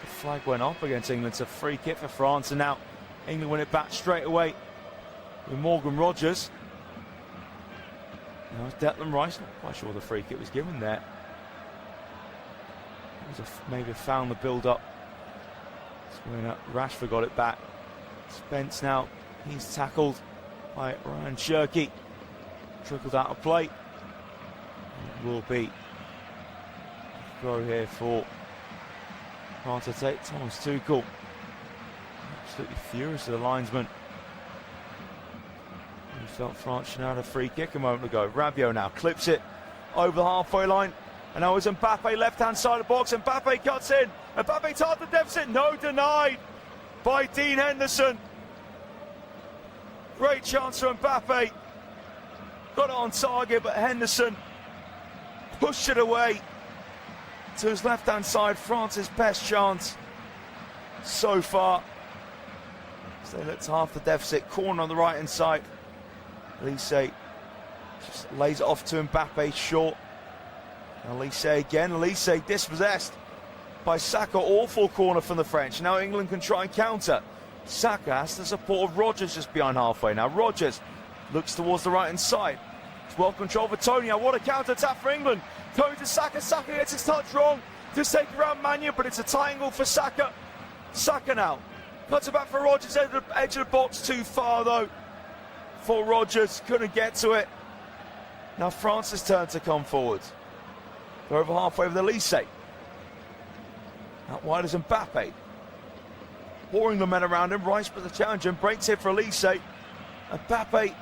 the flag went up against England. It's a free kick for France, and now England win it back straight away with Morgan Rogers. Now it's Declan Rice. Not quite sure the free kick was given there. It was maybe a foul in the build-up. Rashford got it back. Spence now, he's tackled by Ryan Cherky. Trickled out of play. It will be a throw here for France to take. Thomas Tuchel absolutely furious with the linesman. He felt France should have had a free kick a moment ago. Rabiot now clips it over the halfway line. And now it's Mbappe, left-hand side of the box. Mbappe cuts in. Mbappe tied the deficit. No, denied by Dean Henderson. Great chance for Mbappe. Got it on target, but Henderson pushed it away to his left-hand side. France's best chance so far. So they look to half the deficit. Corner on the right-hand side. Elise just lays it off to Mbappe, short. Elise again. Elise dispossessed by Saka. Awful corner from the French. Now England can try and counter. Saka has the support of Rodgers just behind halfway. Now Rodgers looks towards the right-hand side. It's well controlled for Tony. Now what a counter-attack for England. Tony to Saka. Saka gets his touch wrong. Just take around Mannion, but it's a triangle for Saka. Saka now cuts it back for Rodgers. Edge of the box too far though for Rodgers. Couldn't get to it. Now France's turn to come forward. They're over halfway with Elise. Out wide is Mbappe. Pouring the men around him. Rice puts the challenge and breaks it for Elise. Mbappe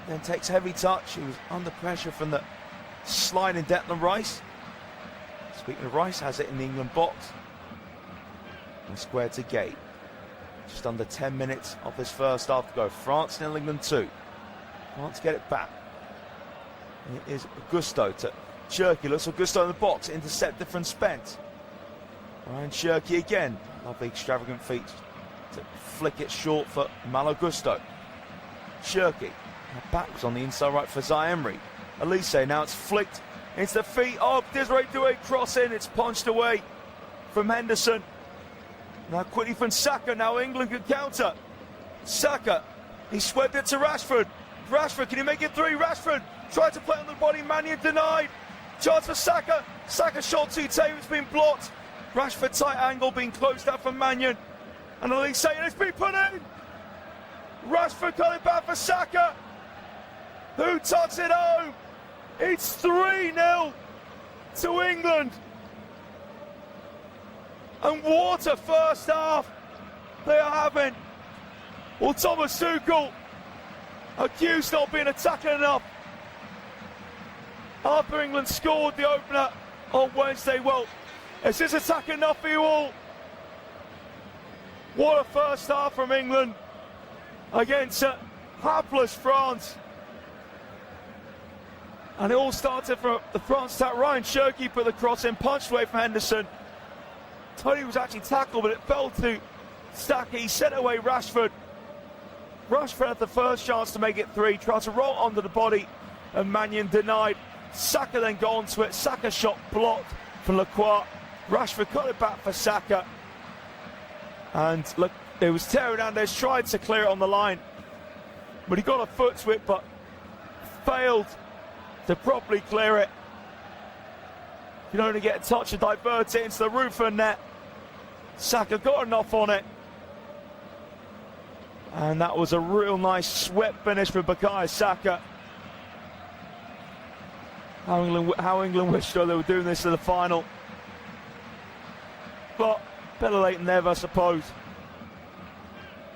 then takes heavy touch. He was under pressure from the sliding Declan Rice. Speaking of Rice, has it in the England box. And squared to Gate. Just under 10 minutes of this first half to go. France 0, England 2. France get it back. And it is Gusto to Cherky. Looks for Gusto in the box. Intercepted from Spence. Ryan Cherky again. Lovely extravagant feat to flick it short for Malo Gusto. Cherky. Back was on the inside right for Zaire Emery. Elise, now it's flicked into the feet of Desiree Doué. Cross in. It's punched away from Henderson. Now quickly from Saka. Now England can counter. Saka. He swept it to Rashford. Rashford, can he make it 3? Rashford tried to play on the body. Mannion denied. Chance for Saka. Saka shot too tame. It's been blocked. Rashford tight angle being closed out from Mannion. And Elise, and it's been put in. Rashford coming back for Saka. Who tucks it home? It's 3-0 to England. And what a first half they are having. Well, Thomas Tuchel accused of not being attacking enough after England scored the opener on Wednesday. Well, is this attack enough for you all? What a first half from England against hapless France. And it all started from the France attack. Ryan Cherky put the cross in, punched away from Henderson. Tony was actually tackled, but it fell to Saka. He sent away Rashford. Rashford had the first chance to make it 3. Tried to roll onto the body, and Mannion denied. Saka then got onto it. Saka shot blocked from Lacroix. Rashford cut it back for Saka. And look, it was Teo Hernandez tried to clear it on the line, but he got a foot to it, but failed to properly clear it. You can only get a touch to divert it into the roof of the net. Saka got enough on it. And that was a real nice swept finish for Bukayo Saka. How England wished they were doing this in the final. But better late than never, I suppose.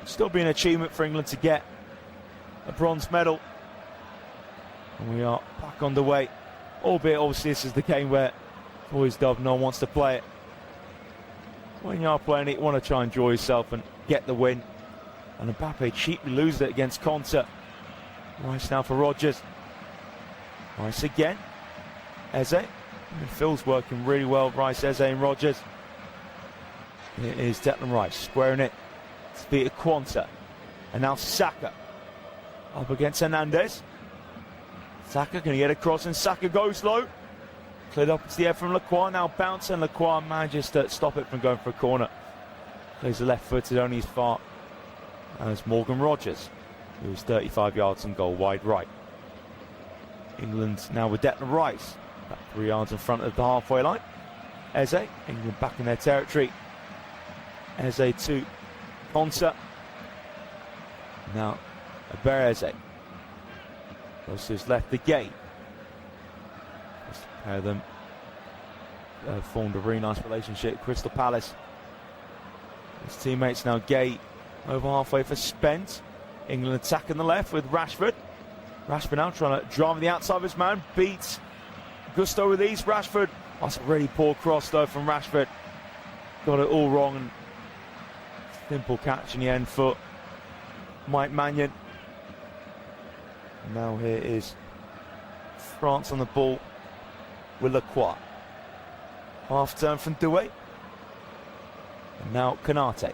Still be an achievement for England to get a bronze medal. And we are back underway. Albeit, obviously, this is the game where always dubbed, no one wants to play it. When you are playing it, you want to try and enjoy yourself and get the win. And Mbappe cheaply loses it against Konsa. Rice now for Rodgers. Rice again. Eze. Midfield's working really well. Rice, Eze and Rodgers. It is Declan Rice squaring it to beat Konsa. And now Saka up against Hernandez. Saka can get across and Saka goes low. Cleared up to the air from Lacroix. Now bounce and Lacroix manages to stop it from going for a corner. Plays the left footed only as far as Morgan Rodgers, who's 35 yards and goal wide right. England now with Declan Rice, about 3 yards in front of the halfway line. Eze, England back in their territory. Eze to Konsa. Now Eze. Goes to his left, the gate. Pair of them formed a really nice relationship. Crystal Palace. His teammates now Gay over halfway for Spence. England attacking the left with Rashford. Rashford now trying to drive the outside of his man. Beats Gusto with ease. Rashford. That's a really poor cross though from Rashford. Got it all wrong and simple catch in the end for Mike Mannion. Now here is France on the ball with Lacroix. Half turn from Doué. And now Konate.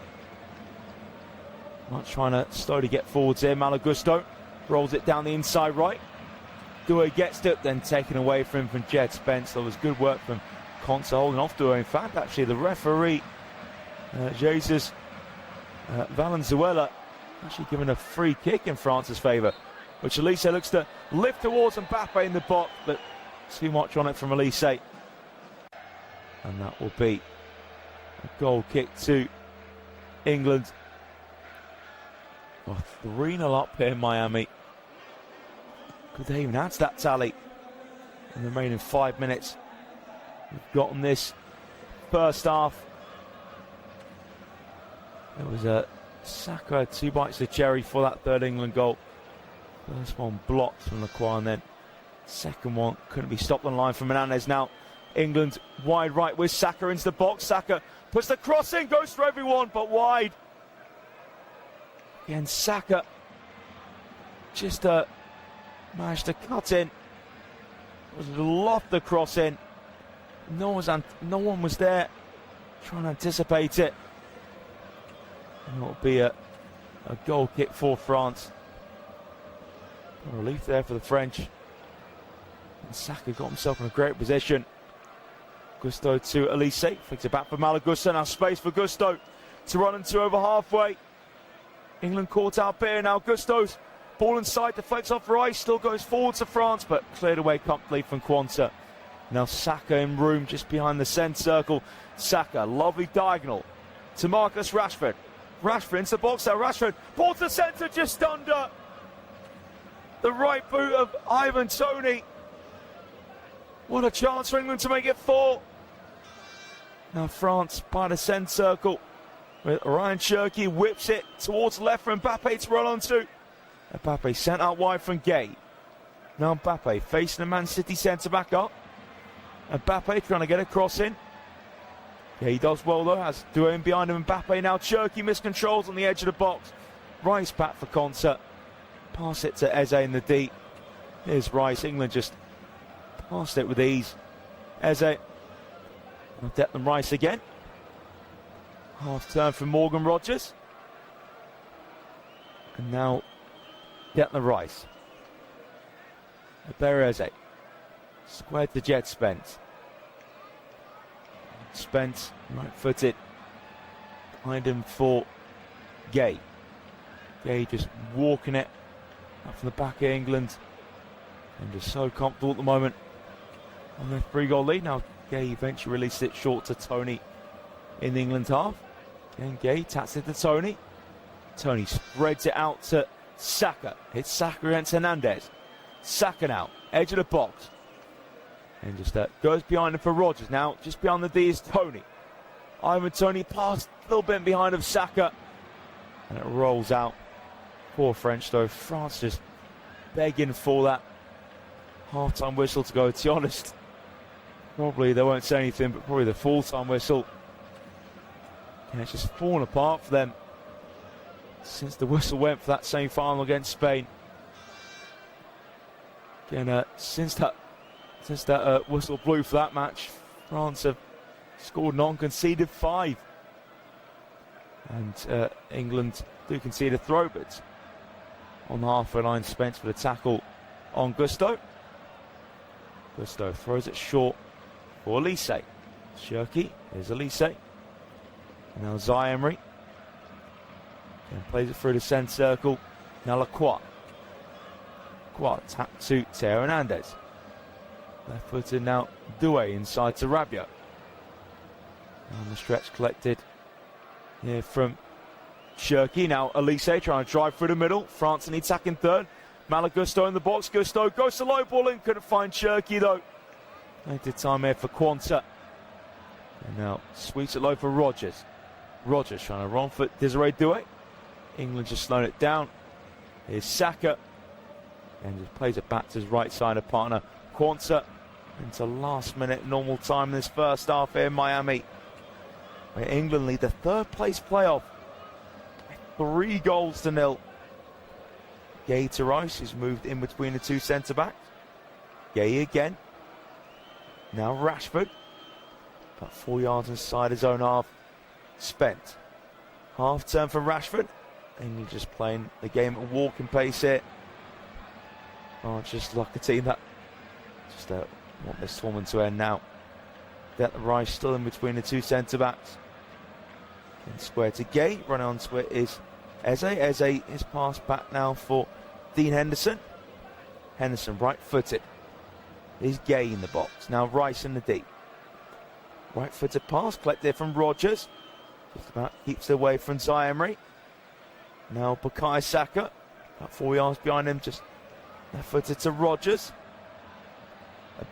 Not trying to slowly get forwards here. Malo Gusto rolls it down the inside right. Doué gets it, then taken away from him from Jed Spence. There was good work from Konsa holding off to her. In fact, actually, the referee, Jesus Valenzuela, actually given a free kick in France's favour, which Elise looks to lift towards Mbappe in the box, but too much on it from Elise. And that will be a goal kick to England. Well, 3-0 up here in Miami. Could they even add to that tally in the remaining 5 minutes? We've gotten this first half. It was a Saka, 2 bites of cherry for that third England goal. First one blocked from Lacroix, and then second one couldn't be stopped on line from Menendez. Now England wide right with Saka into the box. Saka puts the cross in, goes for everyone, but wide. Again, Saka just managed to cut in. Was loft the cross in. No one was there trying to anticipate it. And it'll be a goal kick for France. A relief there for the French. And Saka got himself in a great position. Gusto to Elise. Flicks it back for Malagusta. Now space for Gusto to run into over halfway. England caught out here now. Gusto's ball inside, deflects off Rice. Still goes forward to France, but cleared away comfortably from Quanta. Now Saka in room just behind the centre circle. Saka, lovely diagonal to Marcus Rashford. Rashford into the box now. Rashford, ball to centre just under the right boot of Ivan Toney. What a chance for England to make it 4. Now France by the centre circle. With Ryan Cherki whips it towards the left for Mbappe to run onto. Mbappe sent out wide from Gay. Now Mbappe facing the Man City centre back up. Mbappe trying to get a cross in. Yeah, he does well though, has Douay behind him. Mbappe now, Cherki miscontrols on the edge of the box. Rice back for Konsa. Pass it to Eze in the D. Here's Rice. England just passed it with ease. Eze. Declan Rice again. Half turn for Morgan Rogers. And now Declan Rice. Eze. Squared to Jet Spence. Spence, right-footed. Behind him for Gay. Gay just walking it up from the back of England. And just so comfortable at the moment on their 3-goal lead. Now Gay eventually released it short to Toney in the England half. Again, Gay taps it to Toney. Toney spreads it out to Saka. Hits Saka against Hernandez. Saka now, edge of the box. And just goes behind him for Rogers. Now, just behind the D is Toney. Ivan Toney passed a little bit behind of Saka. And it rolls out. Poor French though. France just begging for that half-time whistle to go. To be honest, probably they won't say anything, but probably the full-time whistle. And it's just fallen apart for them since the whistle went for that semi-final against Spain. Again, since that whistle blew for that match, France have scored none, conceded 5. And England do concede a throw, but on the halfway line, Spence for the tackle on Gusto. Gusto throws it short for Elise. Cherki, here's Elise. And now Zai Emery. And plays it through the centre circle. Now Lacroix. Lacroix tap to Teo Hernandez. Left footed now, Douay inside to Rabiot. On the stretch collected here from Cherki. Now Elise trying to drive through the middle. France in the attacking third. Malagusto in the box. Gusto goes to low ball in. Couldn't find Cherki though. Plenty of time here for Quanta. And now sweeps it low for Rogers. Rogers trying to run for Desiree Douay. England just slowing it down. Here's Saka. And just plays it back to his right side of partner Quanta. Into last minute normal time in this first half here in Miami, where England lead the third place playoff 3-0. Gay to Rice, who's moved in between the two centre backs. Gay again. Now Rashford, about 4 yards inside his own half. Spent. Half turn for Rashford. England just playing the game at walking pace here. Oh, just like a team that just want this tournament to end now. Declan Rice still in between the two centre-backs. Square to Gay, running onto it is Eze. Eze is passed back now for Dean Henderson. Henderson right-footed. Is Gay in the box. Now Rice in the deep. Right-footed pass, collected from Rodgers. Just about keeps it away from Zaire. Now Bukayo Saka, about 4 yards behind him, just left-footed to Rodgers.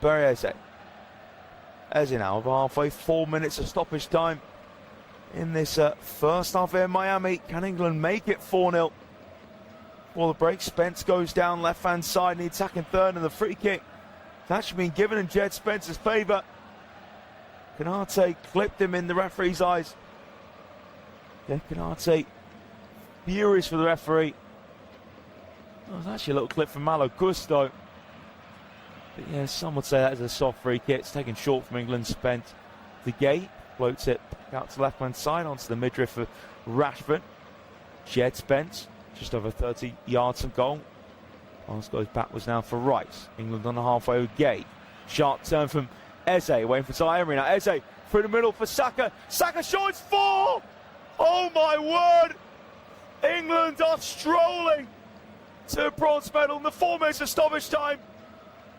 Barry Eze. Eze now over halfway, 4 minutes of stoppage time in this first half here in Miami. Can England make it 4-0? Before the break, Spence goes down left-hand side in the attacking third, and the free kick has actually been given in Jed Spence's favour. Konate clipped him in the referee's eyes. Yeah, Konate furious for the referee. Well, there's actually a little clip from Malo Gusto. But yeah, some would say that is a soft free kick. It's taken short from England. Spence the gate, floats it back out to the left-hand side onto the midriff for Rashford. Jed Spence, just over 30 yards from goal. Pass goes backwards now for Rice. England on the halfway with Gay. Sharp turn from Eze, waiting for Zaire. Now Eze through the middle for Saka. Saka shoots 4! Oh my word! England are strolling to bronze medal in the 4 minutes of stoppage time.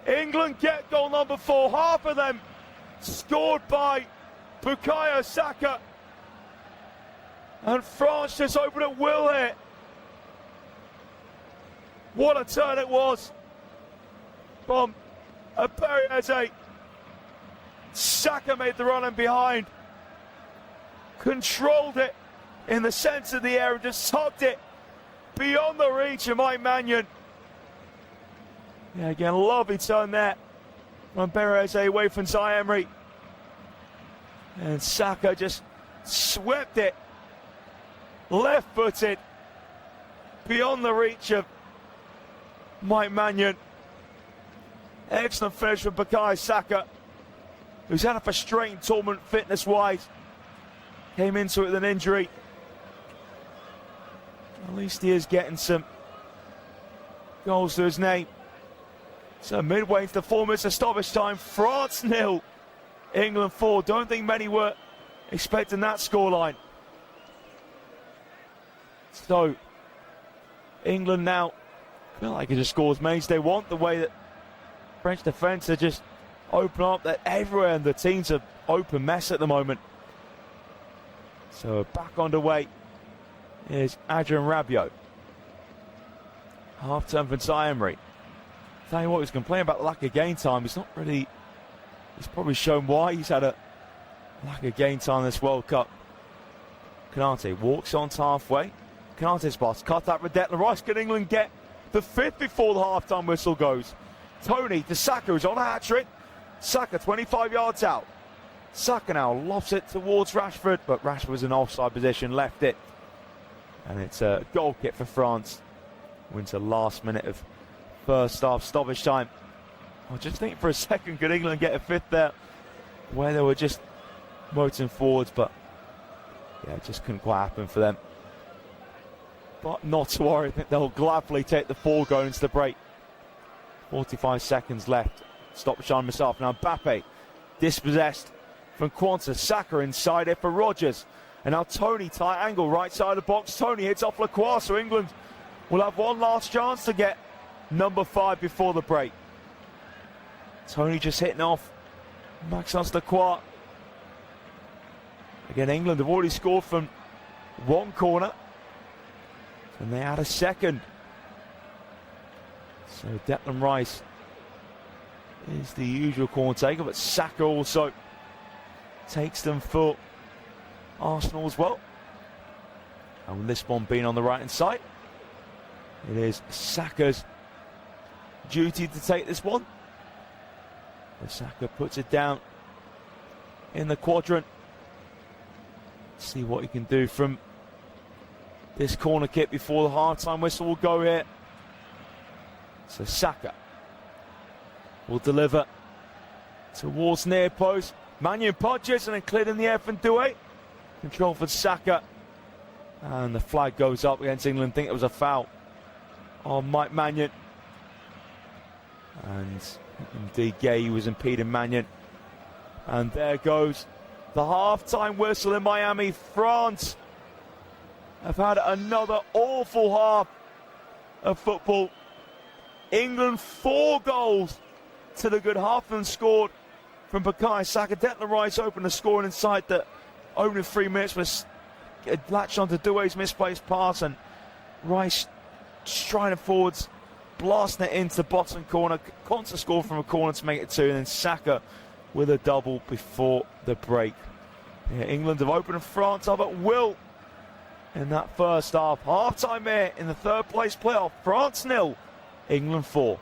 England get goal number 4. Half of them scored by Bukayo Saka. And France just opened at will here. What a turn it was from Barry Eze. Saka made the run in behind. Controlled it in the centre of the air and just tucked it beyond the reach of Mike Mannion. Yeah, again, lovely turn there from Barry Eze away from Zaire. And Saka just swept it left-footed beyond the reach of Mike Mannion. Excellent finish from Bukayo Saka, who's had a frustrating tournament fitness-wise. Came into it with an injury. At least he is getting some goals to his name. So midway into the 4 minutes of stoppage time, France 0, England 4. Don't think many were expecting that scoreline. So England now feel like it just score as many as they want. The way that French defence are just open up, that everywhere, and the team's an open mess at the moment. So back underway is Adrien Rabiot. Half turn for Zaire. Tell you what, he's complaining about the lack of game time. He's probably shown why he's had a lack of game time in this World Cup. Konate walks on to halfway. Konate's pass cut out for Declan Rice. Can England get the 5th before the half-time whistle goes? Tony to Saka, who's on a hat-trick. Saka 25 yards out. Saka now lofts it towards Rashford, but Rashford was in offside position, left it. And it's a goal kick for France. Wins the last minute of first half stoppage time. I was just thinking for a second, could England get a 5th there? Where they were just motoring forwards, but yeah, it just couldn't quite happen for them. But not to worry, I think they'll gladly take the 4 going into the break. 45 seconds left. Stoppage time myself. Now Mbappe dispossessed from Quanta. Saka inside it for Rodgers. And now Tony, tight angle, right side of the box. Tony hits off Lacroix, so England will have one last chance to get number 5 before the break. Tony just hitting off Maxence Lacroix. Again, England have already scored from one corner, and they had a second. So Declan Rice is the usual corner taker, but Saka also takes them for Arsenal as well. And with this one being on the right hand side, it is Saka's duty to take this one. And Saka puts it down in the quadrant. See what he can do from this corner kick before the half-time whistle will go here. So Saka will deliver towards near post. Mannion punches and then cleared in the air from Doué. Control for Saka. And the flag goes up against England. Think it was a foul on Mike Mannion. And indeed Gay was impeding Mannion. And there goes the half-time whistle in Miami. France have had another awful half of football. England 4 goals to the good. Half of them scored from Bukayo Saka. Declan Rice opened the scoring inside the opening 3 minutes, was latched onto Doué's misplaced pass, and Rice striding forwards, blasting it into the bottom corner. Konsa scored from a corner to make it 2, and then Saka with a double before the break. Yeah, England have opened France up at will in that first half. Half-time here in the third place playoff. France 0, England 4.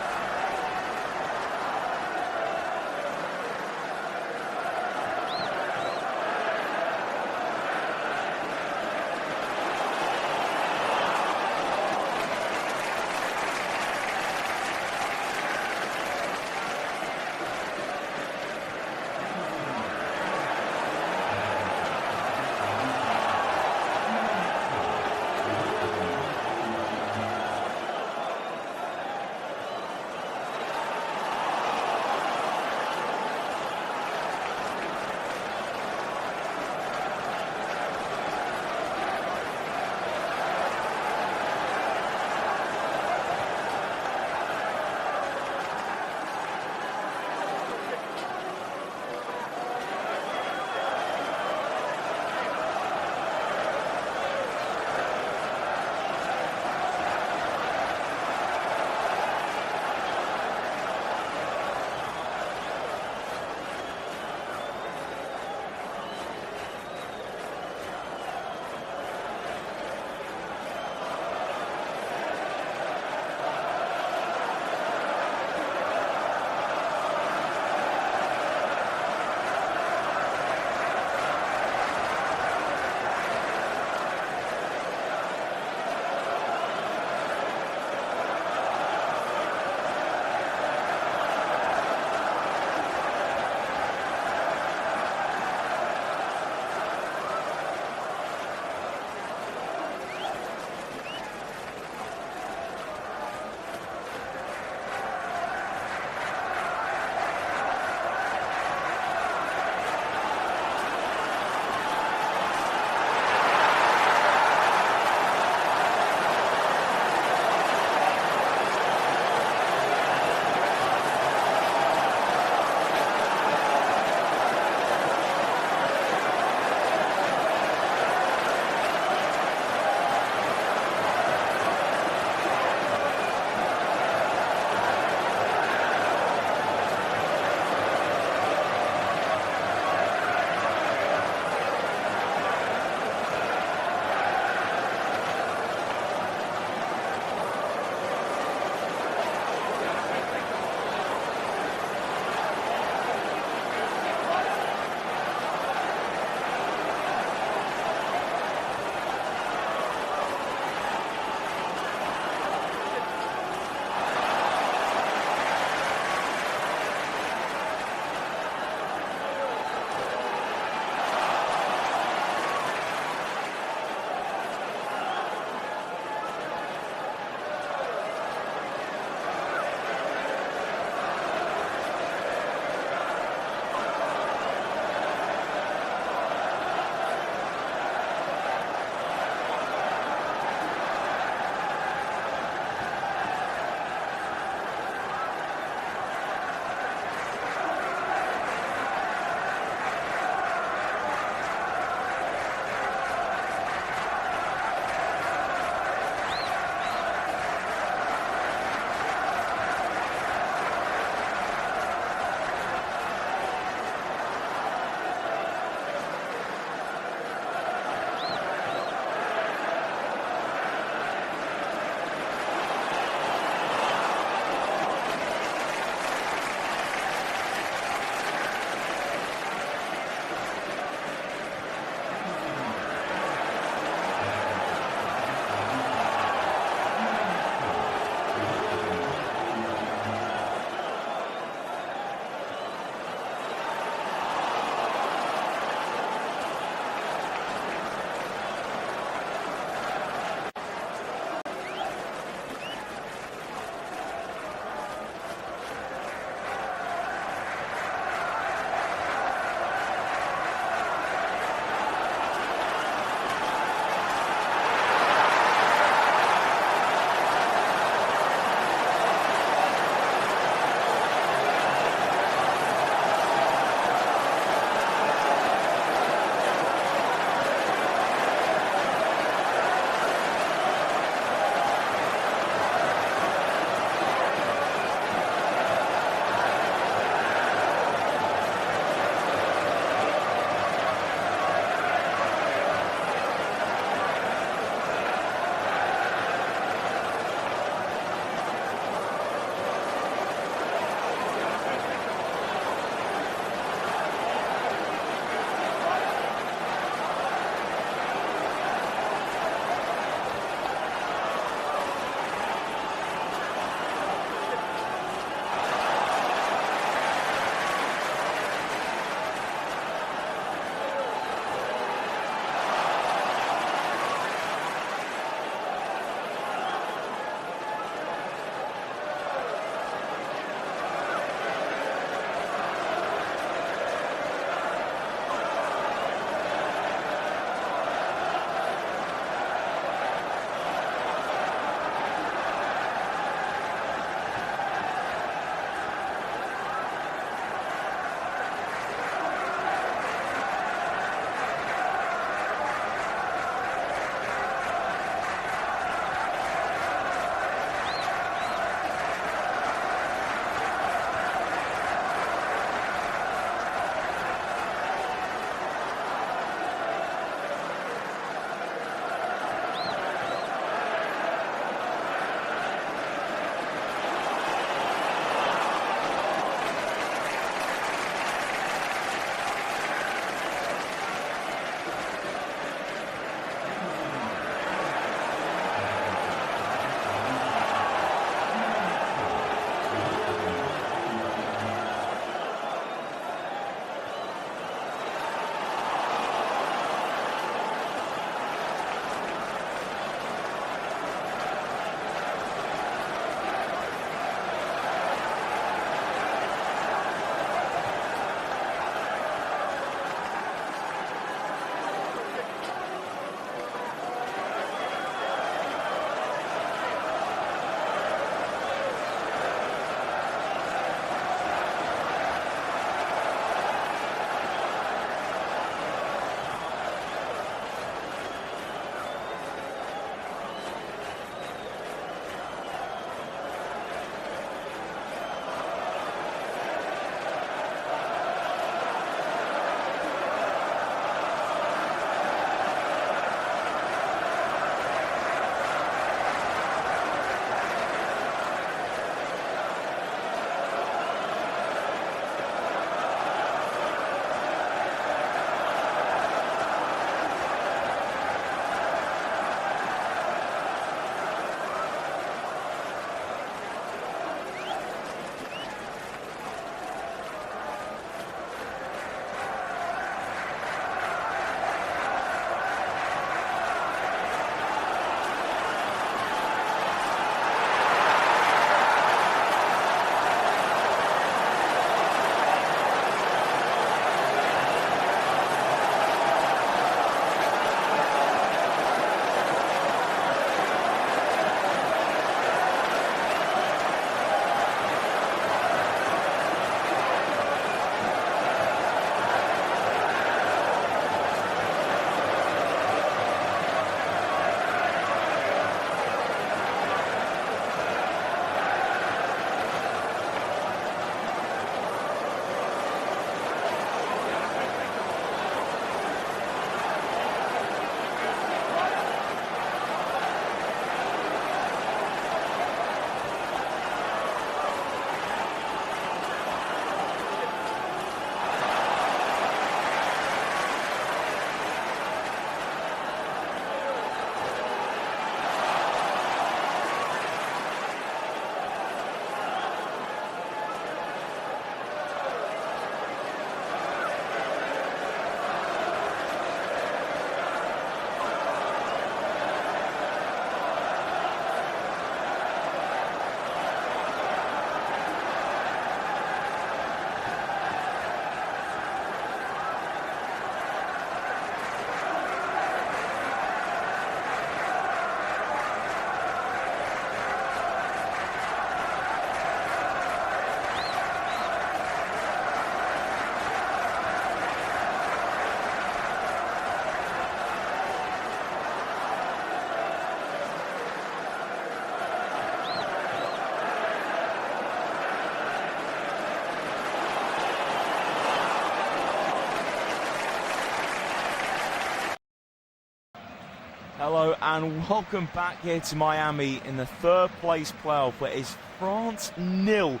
Hello and welcome back here to Miami in the third place playoff, where it's France 0,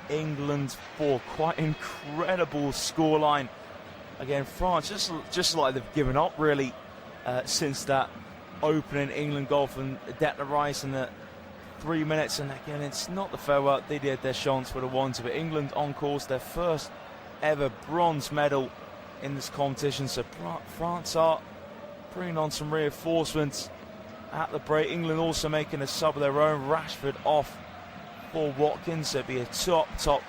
England 4. Quite incredible scoreline. Again, France just like they've given up really since that opening England goal from Declan Rice in the 3 minutes. And again, it's not the farewell. Didier Deschamps would have wanted, but England on course, their first ever bronze medal in this competition. So France are bringing on some reinforcements at the break. England also making a sub of their own. Rashford off for Watkins. So it'll be a top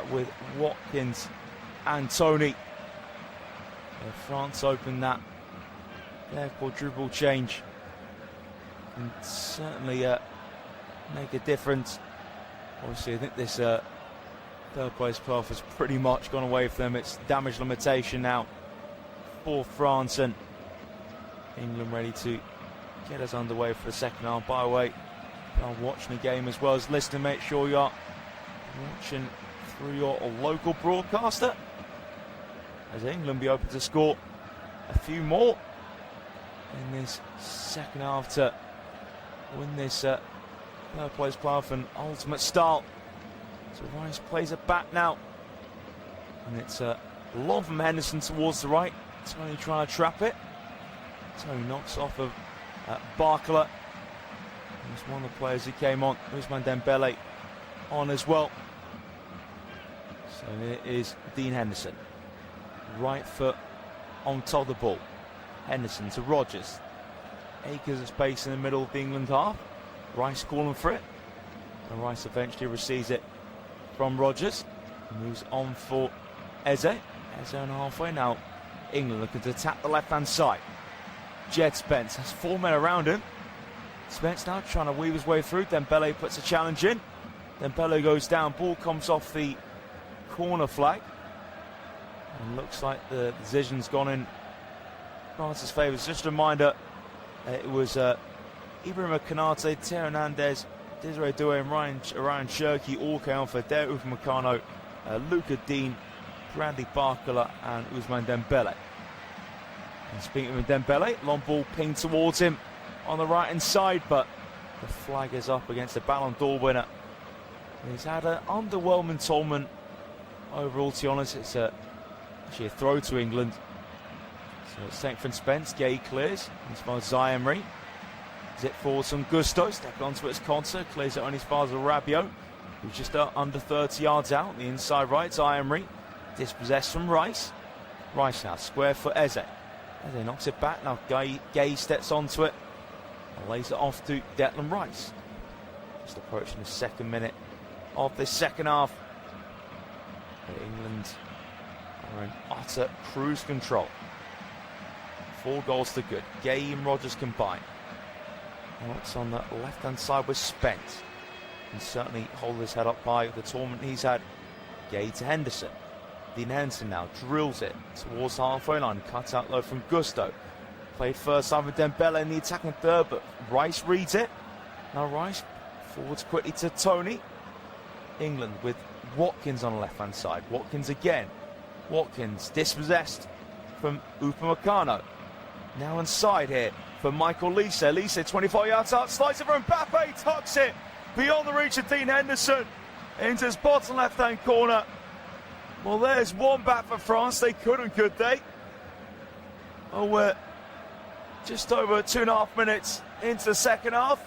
with Watkins and Tony. France open that their quadruple change can certainly make a difference. Obviously, I think this third place playoff has pretty much gone away for them. It's damage limitation now for France, and England ready to get us underway for the second half. By the way, if you're watching the game as well as listening, make sure you're watching through your local broadcaster, as England be open to score a few more in this second half to win this third place playoff in ultimate style. So Rice plays it back now, and it's a long from Henderson towards the right. Tony trying to trap it. Tony knocks off of Barcola. He's one of the players who came on. Ousmane Dembele on as well. So here is Dean Henderson. Right foot on top of the ball. Henderson to Rodgers. Acres of space in the middle of the England half. Rice calling for it. And Rice eventually receives it from Rodgers. Moves on for Eze. Eze on halfway now. England looking to attack the left-hand side. Jed Spence has 4 men around him. Spence now trying to weave his way through. Dembele puts a challenge in. Dembele goes down. Ball comes off the corner flag. And looks like the decision's gone in France's favour. Just a reminder, it was Ibrahima Konate, Theo Hernandez, Desiree Doué and Ryan Cherki all came on for Deo Upamecano, Luca Dean, Bradley Barcola and Ousmane Dembele. And speaking of Dembele, long ball pinged towards him on the right hand side, but the flag is up against the Ballon d'Or winner. He's had an underwhelming tournament overall, to be honest. It's actually a throw to England. So it's taken from Spence. Gay clears. As far as Zaire-Emery. Zip forward some gusto. Step onto its concert. Clears it only as far as Rabiot, who's just under 30 yards out. The inside right. Zaire-Emery. Dispossessed from Rice. Rice now. Square for Eze. Eze knocks it back. Now Gay steps onto it. And lays it off to Declan Rice. Just approaching the second minute of this second half. England are in utter cruise control. 4 goals to good. Gay and Rodgers combined. What's on the left-hand side with Spence. Can certainly hold his head up high with the tournament he's had. Gay to Henderson. Dean Henderson now drills it towards the halfway line. Cuts out low from Gusto. Played first time with Dembele in the attacking third, but Rice reads it. Now Rice forwards quickly to Tony. England with Watkins on the left-hand side. Watkins again. Watkins dispossessed from Upamecano. Now inside here for Michael Lise. Lise 24 yards out. Slices it for Mbappe. Tucks it beyond the reach of Dean Henderson into his bottom left-hand corner. Well, there's one back for France. They couldn't, could they? Oh, we're just over 2.5 minutes into the second half.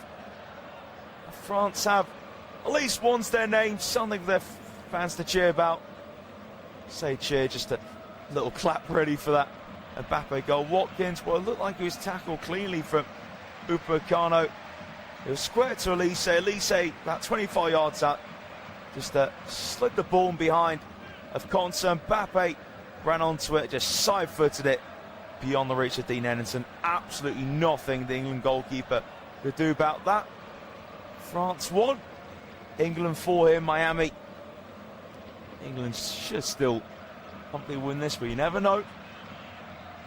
France have at least once their name, something for their fans to cheer about. Say cheer, just a little clap ready for that Mbappe goal. Watkins, well, it looked like he was tackled cleanly from Upamecano. It was square to Elise. Elise about 25 yards out. Just slid the ball behind of Conser. Mbappe ran onto it, just side-footed it beyond the reach of Dean Henderson. Absolutely nothing the England goalkeeper could do about that. France 1, England 4 here in Miami. England should still comfortably win this, but you never know.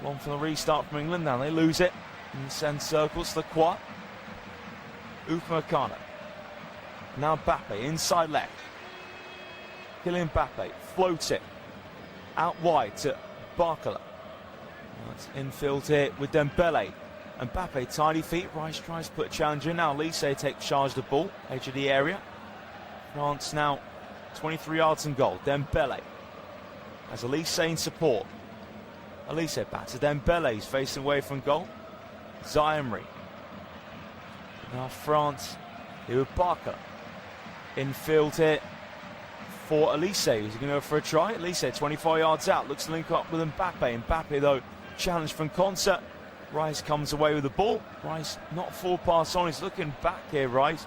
One from the restart from England. Now they lose it in the centre circles to the quad. Upamecano. Now Mbappe inside left. Kylian Mbappe floats it out wide to Barcola. It's infield here with Dembele. Mbappe, tiny feet. Rice tries to put a challenge in. Now Elise takes charge of the ball, edge of the area. France now 23 yards and goal. Dembele has Elise in support. Elise back to Dembele. He's facing away from goal. Zaimri. Now France here with Barker. Infield here for Elise. Is he going to go for a try? Elise 24 yards out. Looks to link up with Mbappe. Mbappe though challenged from Concert. Rice comes away with the ball. Rice not full pass on. He's looking back here, Rice.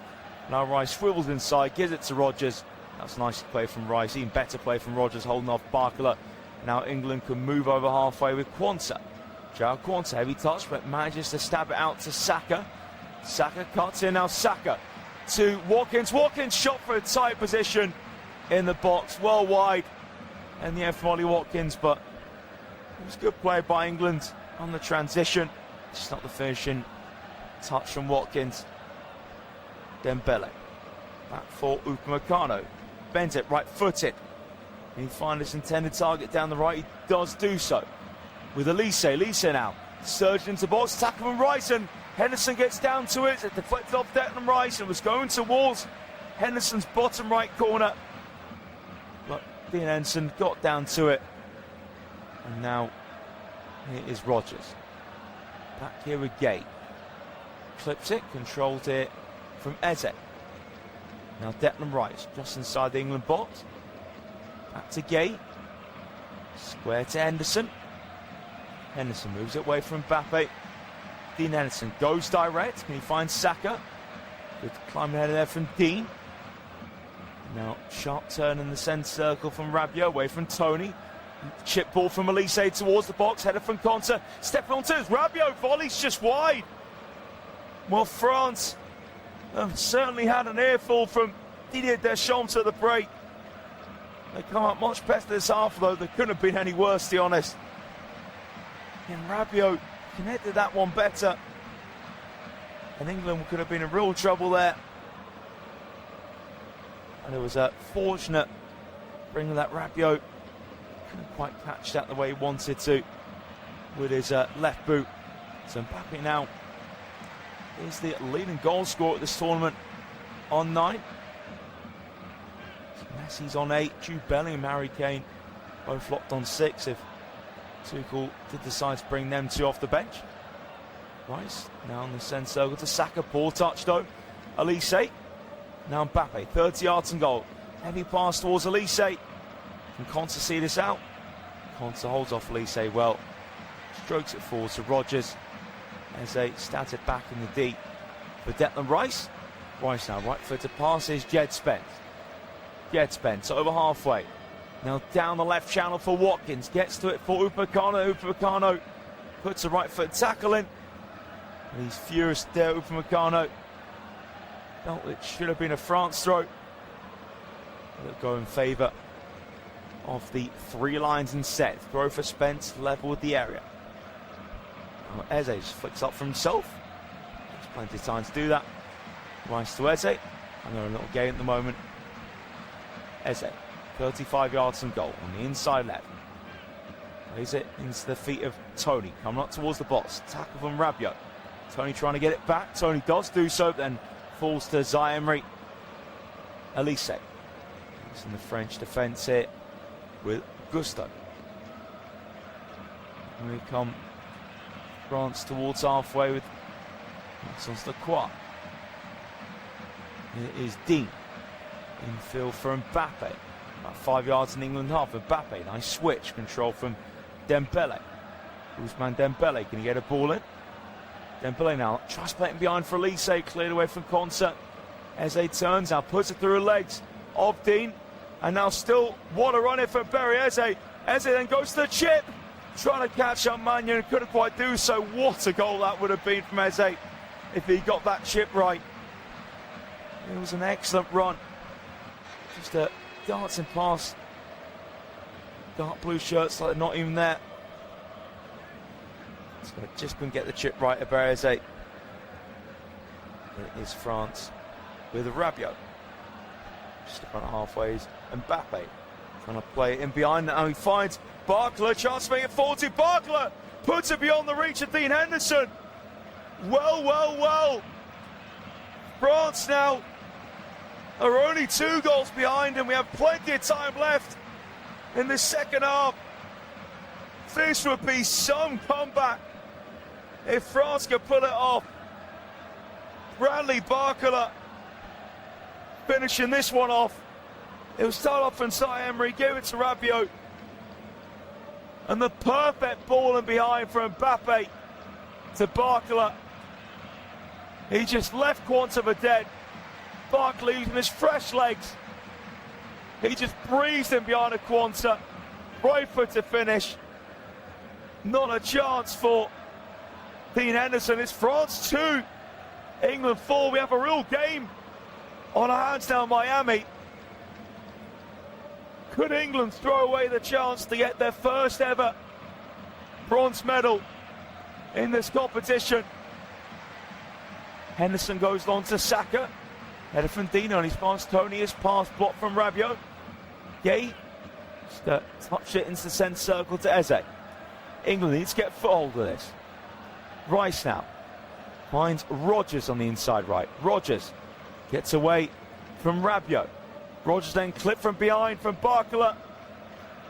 Now Rice swivels inside, gives it to Rodgers. That's nice play from Rice. Even better play from Rodgers holding off Barkler. Now England can move over halfway with Quanta. Joao Quanta, heavy touch, but manages to stab it out to Saka. Saka cuts in. Now Saka to Watkins. Watkins shot for a tight position in the box, well wide. And the end from Ollie Watkins, but it was good play by England on the transition. Just not the finishing touch from Watkins. Dembele back for Upamecano. Bends it right footed. Can he find his intended target down the right? He does do so. With Elise. Elise now surged into box. Tackle from Rice, and Henderson gets down to it. It deflected off Declan Rice and was going towards Henderson's bottom right corner. But Dean Henderson got down to it. And now here is Rodgers. Back here with Gay. Clips it, controlled it from Eze. Now Declan Rice just inside the England box. Back to Gay. Square to Henderson. Henderson moves it away from Mbappe. Dean Henderson goes direct. Can he find Saka? Good climbing ahead of there from Dean. Now sharp turn in the centre circle from Rabiot away from Tony. Chip ball from Elise towards the box. Header from Conte. Stepping onto his Rabiot. Volley's just wide. Well, France certainly had an earful from Didier Deschamps at the break. They come up much better this half, though. They couldn't have been any worse, to be honest. And Rabiot connected that one better. And England could have been in real trouble there. And it was fortunate bringing that Rabiot. Couldn't quite catch that the way he wanted to with his left boot. So Mbappe now is the leading goal scorer at this tournament on 9. Messi's on 8. Jude Bellingham, Harry Kane both locked on 6 if Tuchel did decide to bring them two off the bench. Rice now on the centre circle to Saka. Poor touch though. Elise. Now Mbappe, 30 yards and goal. Heavy pass towards Elise. Can Conte see this out? Conte holds off Elise well. Strokes it forward to Rodgers. As they stats it back in the deep for Declan Rice. Rice now right footed passes. Jed Spence. Jed Spence over halfway. Now down the left channel for Watkins. Gets to it for Upamecano. Upamecano puts a right foot tackle in. And he's furious there, Upamecano. Felt it should have been a France throw. It'll go in favour of the three lines instead. Throw for Spence, level with the area. Now Eze just flicks up for himself. There's plenty of time to do that. Rice to Eze. And they're a little game at the moment. Eze, 35 yards from goal on the inside left. Plays it into the feet of Tony. Coming up towards the box. Tackle from Rabiot. Tony trying to get it back. Tony does do so, then falls to Zaimri. Elise. It's in the French defence here with Gusto. Here we come. France towards halfway with Maxence Lacroix. It is Dean. Infield for Mbappe. About 5 yards in England half. Mbappe, nice switch. Control from Dembele. Ousmane Dembele, can he get a ball in? Dembele now tries playing behind for Elise. Cleared away from Concert. Eze turns out, puts it through the legs of Dean. And now still, what a run here for Barry Eze. Eze then goes to the chip. Trying to catch up Mannion, couldn't quite do so. What a goal that would have been from Eze if he got that chip right. It was an excellent run. Just a dancing past dark blue shirts like they're not even there. So just couldn't get the chip right at Barry Eze. It is France with Rabiot. Just about halfway is Mbappe trying to play it in behind. Now he finds Barkler, chance to make it 40. Barkler puts it beyond the reach of Dean Henderson. Well. France now are only 2 goals behind, and we have plenty of time left in the second half. This would be some comeback if France could pull it off. Bradley Barcola finishing this one off. It was started off from Emery, gave it to Rabiot. And the perfect ball in behind from Mbappe to Barcola. He just left Quanta for dead. Barcola using his fresh legs. He just breezed in behind a Quanta. Right foot to finish. Not a chance for Dean Henderson. It's France 2, England 4. We have a real game on our hands now in Miami. Could England throw away the chance to get their first ever bronze medal in this competition? Henderson goes on to Saka. Header from Dino, and he's past Tony. His pass blocked from Rabiot. Gay just touched it into the centre circle to Eze. England needs to get foothold of this. Rice now finds Rodgers on the inside right. Rodgers gets away from Rabiot. Rodgers then clipped from behind from Barcola,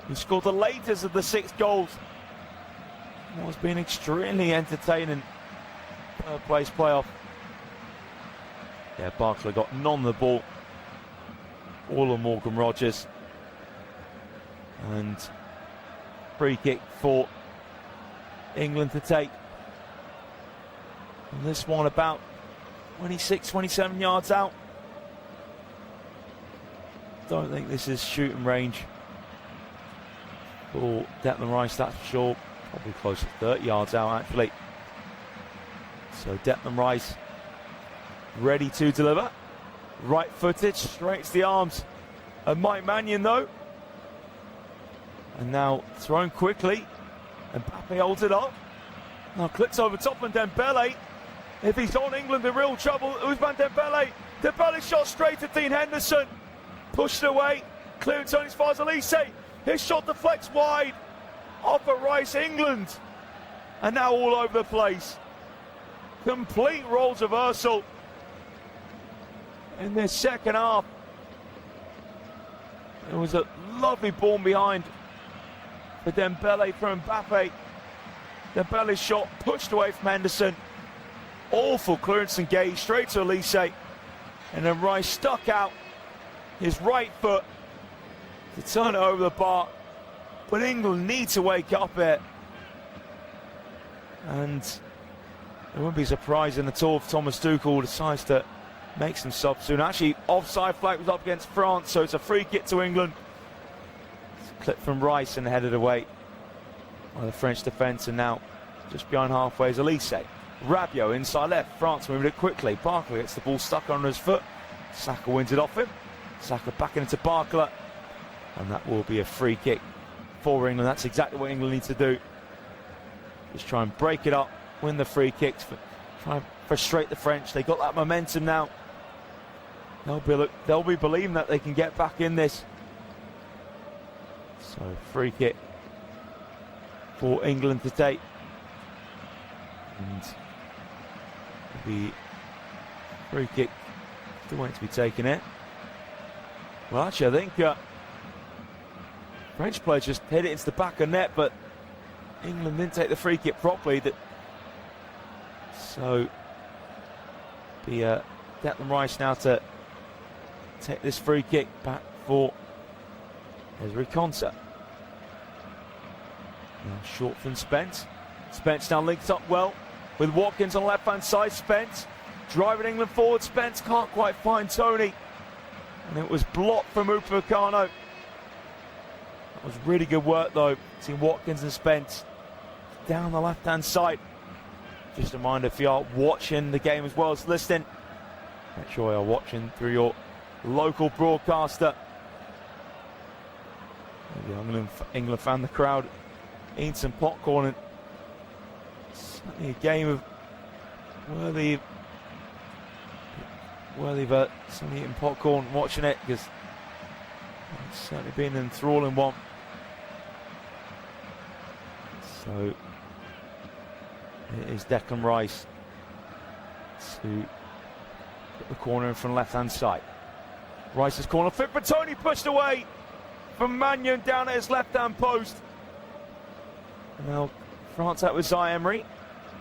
who scored the latest of the 6 goals. It has been extremely entertaining third place playoff. Yeah, Barcola got none of the ball. All of Morgan Rodgers. And free kick for England to take. And this one about 26, 27 yards out. Don't think this is shooting range for Declan Rice, that's for sure. Probably close to 30 yards out, actually. So Declan Rice ready to deliver. Right footed, straight to the arms of Mike Mannion, though. And now thrown quickly. And Mbappe holds it up. Now clips over top and Dembele. If he's on England in real trouble, Ousmane Dembele. Dembele shot straight to Dean Henderson. Pushed away. Clearing Tony as far as Elise. His shot deflects wide. Off at Rice, England. And now all over the place. Complete roles reversal in this second half. It was a lovely ball behind for Dembele from Mbappe. Dembele's shot pushed away from Henderson. Awful clearance and Gay straight to Elise. And then Rice stuck out his right foot to turn it over the bar. But England need to wake up here. And it wouldn't be surprising at all if Thomas Tuchel decides to make some subs soon. Actually, offside flag was up against France, so it's a free kick to England. It's a clip from Rice and headed away by the French defence, and now just behind halfway is Elise. Rabiot inside left, France moving it quickly. Barcola gets the ball stuck under his foot. Saka wins it off him. Saka back into Barcola, and that will be a free kick for England. That's exactly what England need to do. Just try and break it up, win the free kicks, try and frustrate the French. They got that momentum now. They'll be believing that they can get back in this. So free kick for England to take. And the free kick still waiting to be taken in. Well, actually, I think French players just hit it into the back of net, but England didn't take the free kick properly. So the Declan Rice now to take this free kick back for Ezri Konsa. Now short from Spence. Spence now links up well with Watkins on the left-hand side. Spence driving England forward. Spence can't quite find Tony. And it was blocked from Upamecano. That was really good work, though, between Watkins and Spence. Down the left-hand side. Just a reminder, if you are watching the game as well as listening, make sure you are watching through your local broadcaster. The England fan, the crowd eating some popcorn, and certainly a game of worthy of somebody eating popcorn and watching it, because it's certainly been an enthralling one. So it is Declan Rice to put the corner in from left-hand side. Rice's corner, fit for Tony, pushed away from Magnan down at his left-hand post. And now France out with Zaï-Emery.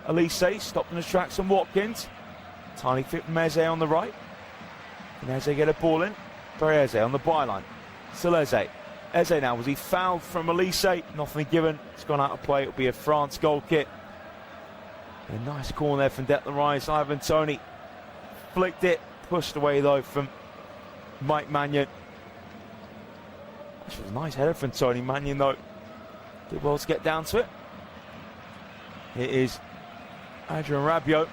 Elise stopped in his tracks and Watkins. Tiny fit from Eze on the right. Can Eze get a ball in? Eze on the byline. Still Eze. Eze now, was he fouled from Elise? Nothing given. It's gone out of play. It'll be a France goal kick. A nice corner there from Declan Rice. Ivan Toney flicked it. Pushed away though from Mike Magnan. This was a nice header from Tony Magnan though. Did well to get down to it. It is Adrien Rabiot.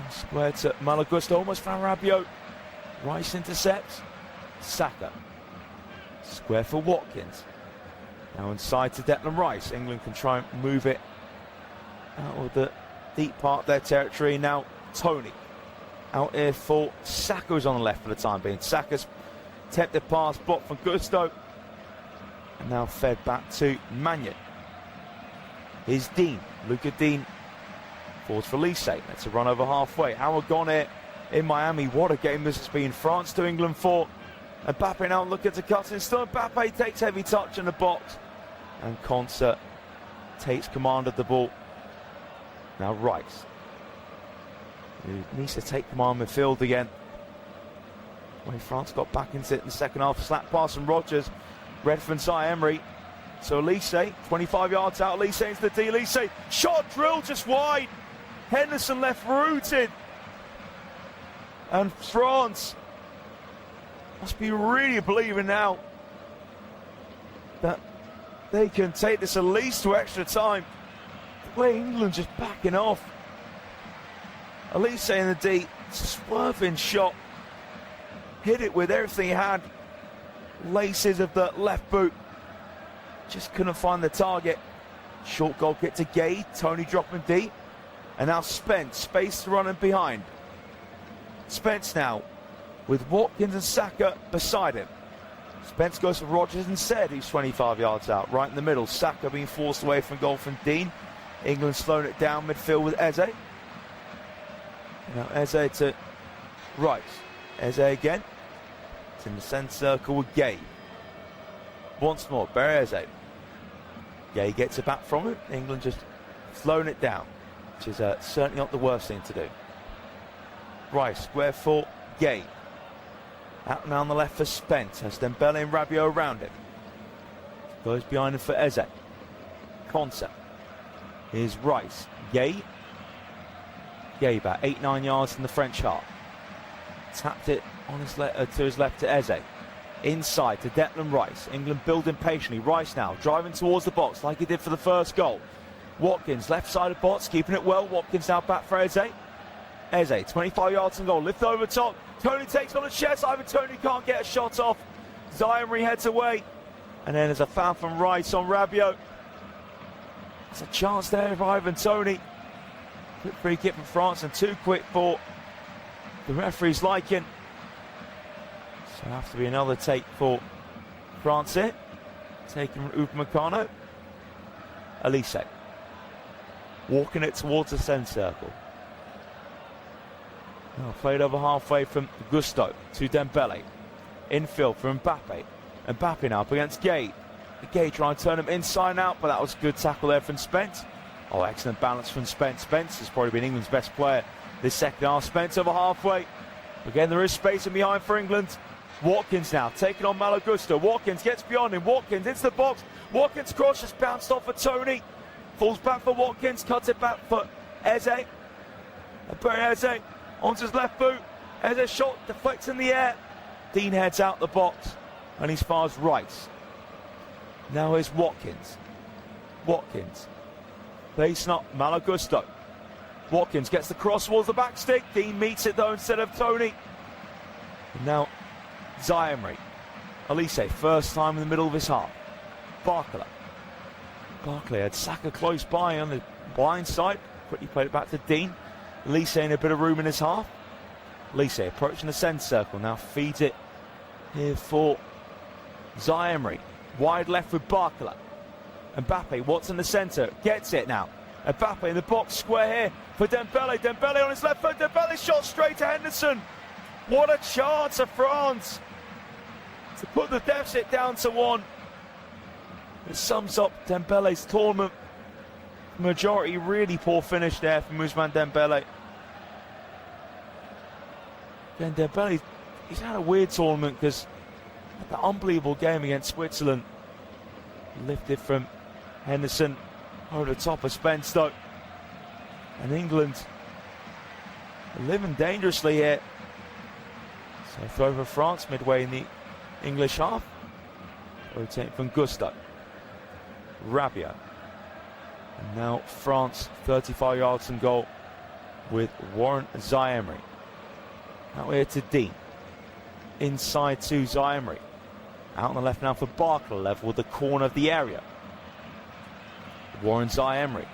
Square to Malagusto, almost found Rabiot. Rice intercepts. Saka. Square for Watkins. Now inside to Declan Rice. England can try and move it out of the deep part of their territory. Now Tony out here for Saka, who's on the left for the time being. Saka's tempted pass blocked from Gusto. And now fed back to Magnan. Here's Dean. Luca Dean forwards for Lise. That's a run over halfway. Aragon here in Miami. What a game this has been. France to England 4. Mbappe now looking to cut in. Still Mbappe takes heavy touch in the box. And Concert takes command of the ball. Now Rice. He needs to take command midfield again. When France got back into it in the second half. Slap pass from Rodgers. Red from Zaï-Emery. So Elise, 25 yards out. Elise into the D. Elise. Shot drilled just wide. Henderson left rooted. And France must be really believing now that they can take this at least to extra time. The way England just backing off. Elise in the D. Swerving shot. Hit it with everything he had. Laces of the left boot. Just couldn't find the target. Short goal kick to Gay. Tony dropping deep. And now Spence. Space to run in behind. Spence now with Watkins and Saka beside him. Spence goes for Rodgers instead. He's 25 yards out. Right in the middle. Saka being forced away from goal from Dean. England slowing it down midfield with Eze. Now Eze to Rice. Eze again. It's in the centre circle with Gay. Once more, Eze. Gay gets it back from him. England just slowing it down, which is certainly not the worst thing to do. Rice, square for Gay. Out now on the left for Spence. Has Dembele and Rabiot around him. Goes behind him for Eze. Concept. Here's Rice. Gay. Gay about 8-9 yards from the French half. Tapped it on his to his left to Eze. Inside to Declan Rice. England building patiently. Rice now driving towards the box like he did for the first goal. Watkins left side of box, keeping it well. Watkins now back for Eze. Eze 25 yards from goal. Lift over top. Tony takes on the chest. Ivan Toney can't get a shot off. Zaï-Emery heads away. And then there's a foul from Rice on Rabiot. There's a chance there for Ivan Toney. Quick free kick from France and too quick for the referee's liking. So it'll have to be another take for France here. Taking Upamecano. Elise. Walking it towards the centre circle. Now played over halfway from Gusto to Dembele. Infield for Mbappe. Mbappe now up against Gay. Gay trying to turn him inside and out, but that was a good tackle there from Spence. Oh, excellent balance from Spence. Spence has probably been England's best player this second half. Spence over halfway. Again, there is space in behind for England. Watkins now taking on Malagusto. Watkins gets beyond him. Watkins into the box. Watkins cross just bounced off for Tony. Falls back for Watkins. Cuts it back for Eze. Eze onto his left boot. Eze shot deflects in the air. Dean heads out the box and he's far as Rice. Now here's Watkins. Watkins. Facing up Malagusto. Watkins gets the cross towards the back stick. Dean meets it though instead of Tony. And now Zaï-Emery. Elise, first time in the middle of his half. Barcola. Barkley had Saka close by on the blind side. Quickly played it back to Dean. Elise in a bit of room in his half. Elise approaching the centre circle. Now feeds it here for Zaï-Emery. Wide left with Barcola. Mbappe, what's in the centre? Gets it now. Mbappe in the box square here for Dembele. Dembele on his left foot. Dembele shot straight to Henderson. What a chance for France to put the deficit down to 1. It sums up Dembele's tournament. Majority really poor finish there from Ousmane Dembele. Then Dembele, he's had a weird tournament because that unbelievable game against Switzerland. Lifted from Henderson over the top of Spenstow. And England are living dangerously here. So throw for France midway in the English half. Rotate from Gusto. Rabiot. And now France 35 yards from goal with Warren Zaïre-Emery. Out here to Dean. Inside to Zaïre-Emery. Out on the left now for Barker, level with the corner of the area. Warren Zaïre-Emery.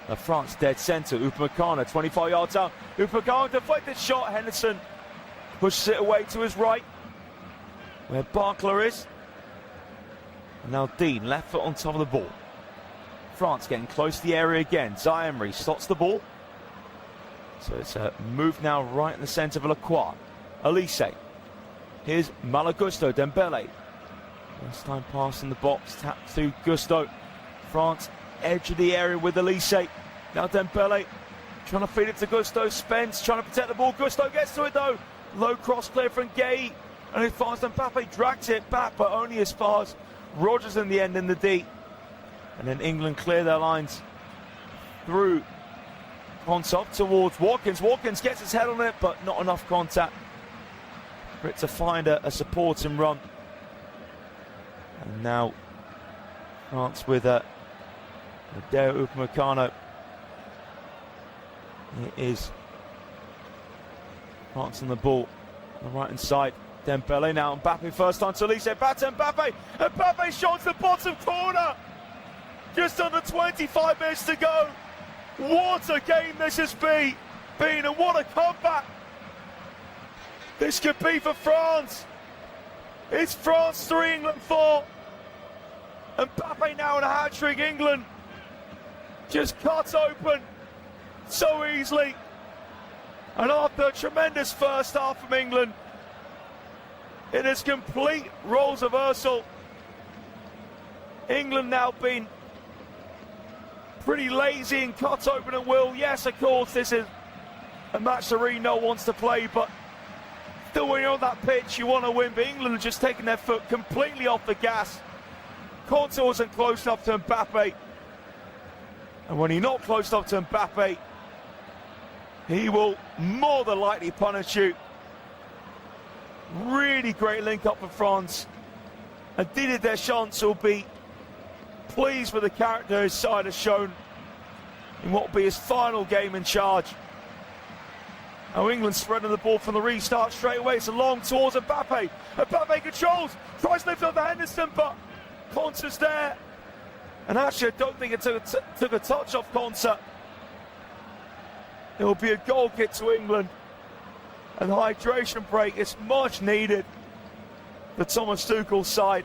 Now France dead centre. Upamecano 25 yards out. Upamecano deflected shot. Henderson pushes it away to his right, where Barkler is. And now Dean, left foot on top of the ball. France getting close to the area again. Zaïre-Emery slots the ball. So it's a move now right in the centre of Lacroix. Elise. Here's Malagusto. Dembele. First time pass in the box. Tap to Gusto. France edge of the area with Elise. Now Dembele trying to feed it to Gusto. Spence trying to protect the ball. Gusto gets to it though. Low cross clear from Gay. And as far as Mbappe drags it back, but only as far as Rodgers in the end in the D. And then England clear their lines through Konsa towards Watkins. Watkins gets his head on it, but not enough contact for it to find a supporting run. And now France with Deo Upamecano. It is France on the ball on the right hand side. Dembele now. Mbappe first time to Elise. Back to Mbappe. Mbappe shots the bottom corner. Just under 25 minutes to go. What a game this has been, and what a comeback this could be for France. It's France 3, England 4. Mbappe now in a hat-trick. England just cut open so easily. And after a tremendous first half from England, it is complete roles reversal. England now being pretty lazy and cut open at will. Yes, of course, this is a match that really no one wants to play, but still when you're on that pitch, you want to win. But England are just taking their foot completely off the gas. Konsa wasn't close enough to Mbappe. And when you're not close enough to Mbappe, he will more than likely punish you. Really great link up for France. And Didier Deschamps will be pleased with the character his side has shown in what will be his final game in charge. Now England spreading the ball from the restart straight away. It's a long towards Mbappe. Mbappe controls, tries to lift up the Henderson, but Konsa's there. And actually, I don't think it took a touch off Konsa. It will be a goal kick to England. And the hydration break is much needed for Thomas Tuchel's side.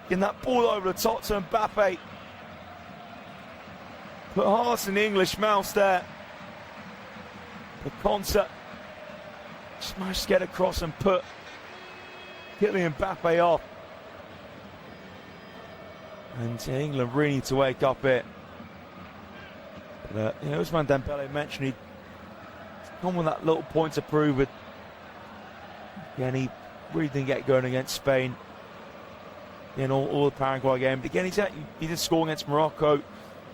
Getting that ball over the top to Mbappe. Put hearts in the English mouse there. But Konsa just managed to get across and put Kylian Mbappe off. And England really need to wake up here. But, Ousmane Dembele mentioned he'd come with that little point to prove it. Again, he really didn't get going against Spain in all the Paraguay game. But again, he did score against Morocco,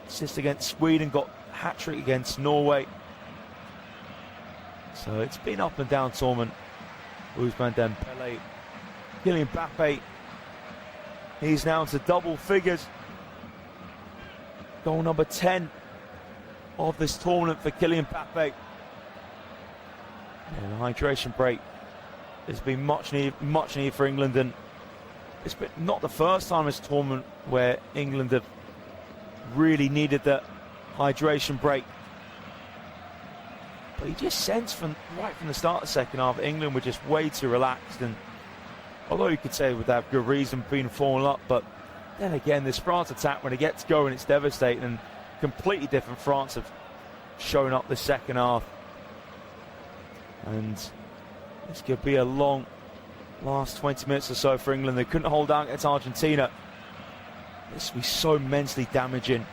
assist against Sweden, got hat-trick against Norway. So it's been up and down tournament. Ousmane Dembele, Kylian Mbappe, he's now into double figures. Goal number 10 of this tournament for Kylian Mbappe. And the hydration break has been much needed for England, and it's been not the first time this tournament where England have really needed that hydration break. But you just sense right from the start of the second half, England were just way too relaxed. And although you could say would have good reason being fallen up, but Then again, this France attack, when it gets going, it's devastating, and completely different France have shown up the second half. And this could be a long last 20 minutes or so for England. They couldn't hold out against Argentina. This would be so mentally damaging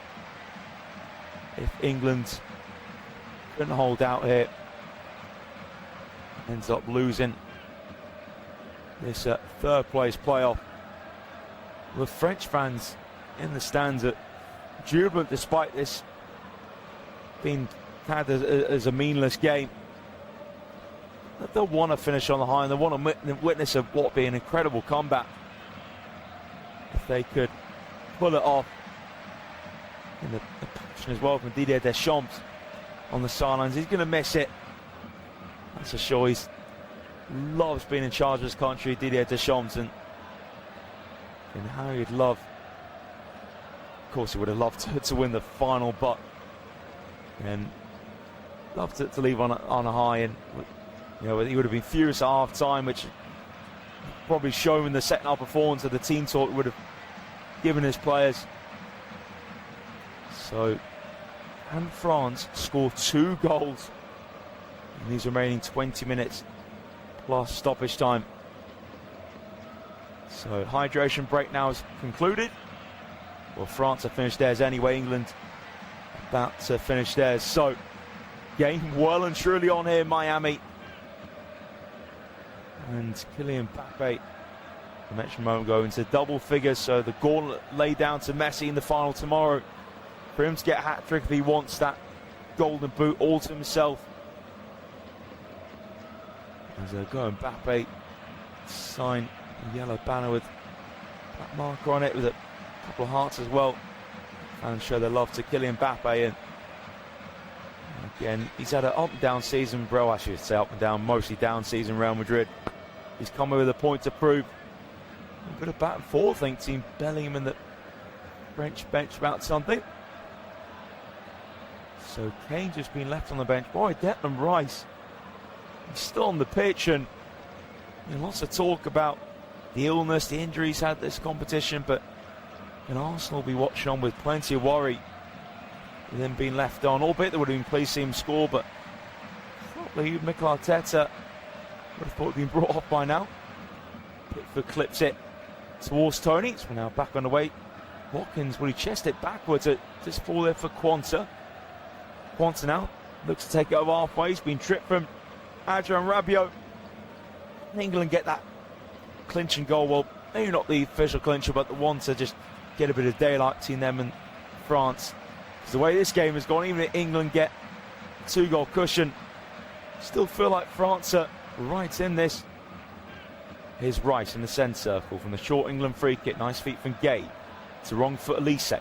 if England couldn't hold out here. Ends up losing this third place playoff. The French fans in the stands are jubilant despite this being had as a meaningless game. They'll want to finish on the high, and they want to witness of what be an incredible comeback if they could pull it off. And the passion as well from Didier Deschamps on the sidelines. He's going to miss it, that's for sure. He loves being in charge of his country, Didier Deschamps, and how he'd love, of course he would have loved to win the final, but and loved to leave on a high. And you know, he would have been furious at half time, which probably shown the second half performance of the team talk would have given his players. So, and France scored 2 goals in these remaining 20 minutes plus stoppage time. So hydration break now is concluded. Well, France have finished theirs anyway. England about to finish theirs. So game well and truly on here in Miami. And Kylian Mbappe, I mentioned a moment ago, into double figures. So the gauntlet laid down to Messi in the final tomorrow for him to get a hat-trick if he wants that golden boot all to himself. As they go, Mbappe sign a yellow banner with that marker on it with a couple of hearts as well, and show their love to Kylian Mbappe. And again, he's had an up and down season, bro. I should say up and down, mostly down season. Real Madrid. He's coming with a point to prove. A bit of back and forth, I think. Team Bellingham and the French bench about something. So Kane just been left on the bench. Boy, Declan Rice, he's still on the pitch, and lots of talk about the illness, the injuries had this competition, but Arsenal will be watching on with plenty of worry with him being left on. Albeit they would have been pleased to see him score, but probably Mikel Arteta would have thought he'd been brought off by now. Pickford clips it towards Tony. So we're now back on the way. Watkins, will he chest it backwards? It just fall there for Quanta. Quanta now looks to take it over halfway. He's been tripped from Adrian Rabiot. And England get that clinching goal. Well, maybe not the official clincher, but the one to just get a bit of daylight between them and France. Because the way this game has gone, even if England get a 2-goal cushion, still feel like France are right in this. Here's Rice in the centre circle from the short England free kick. Nice feet from Gay. It's the wrong foot Elise.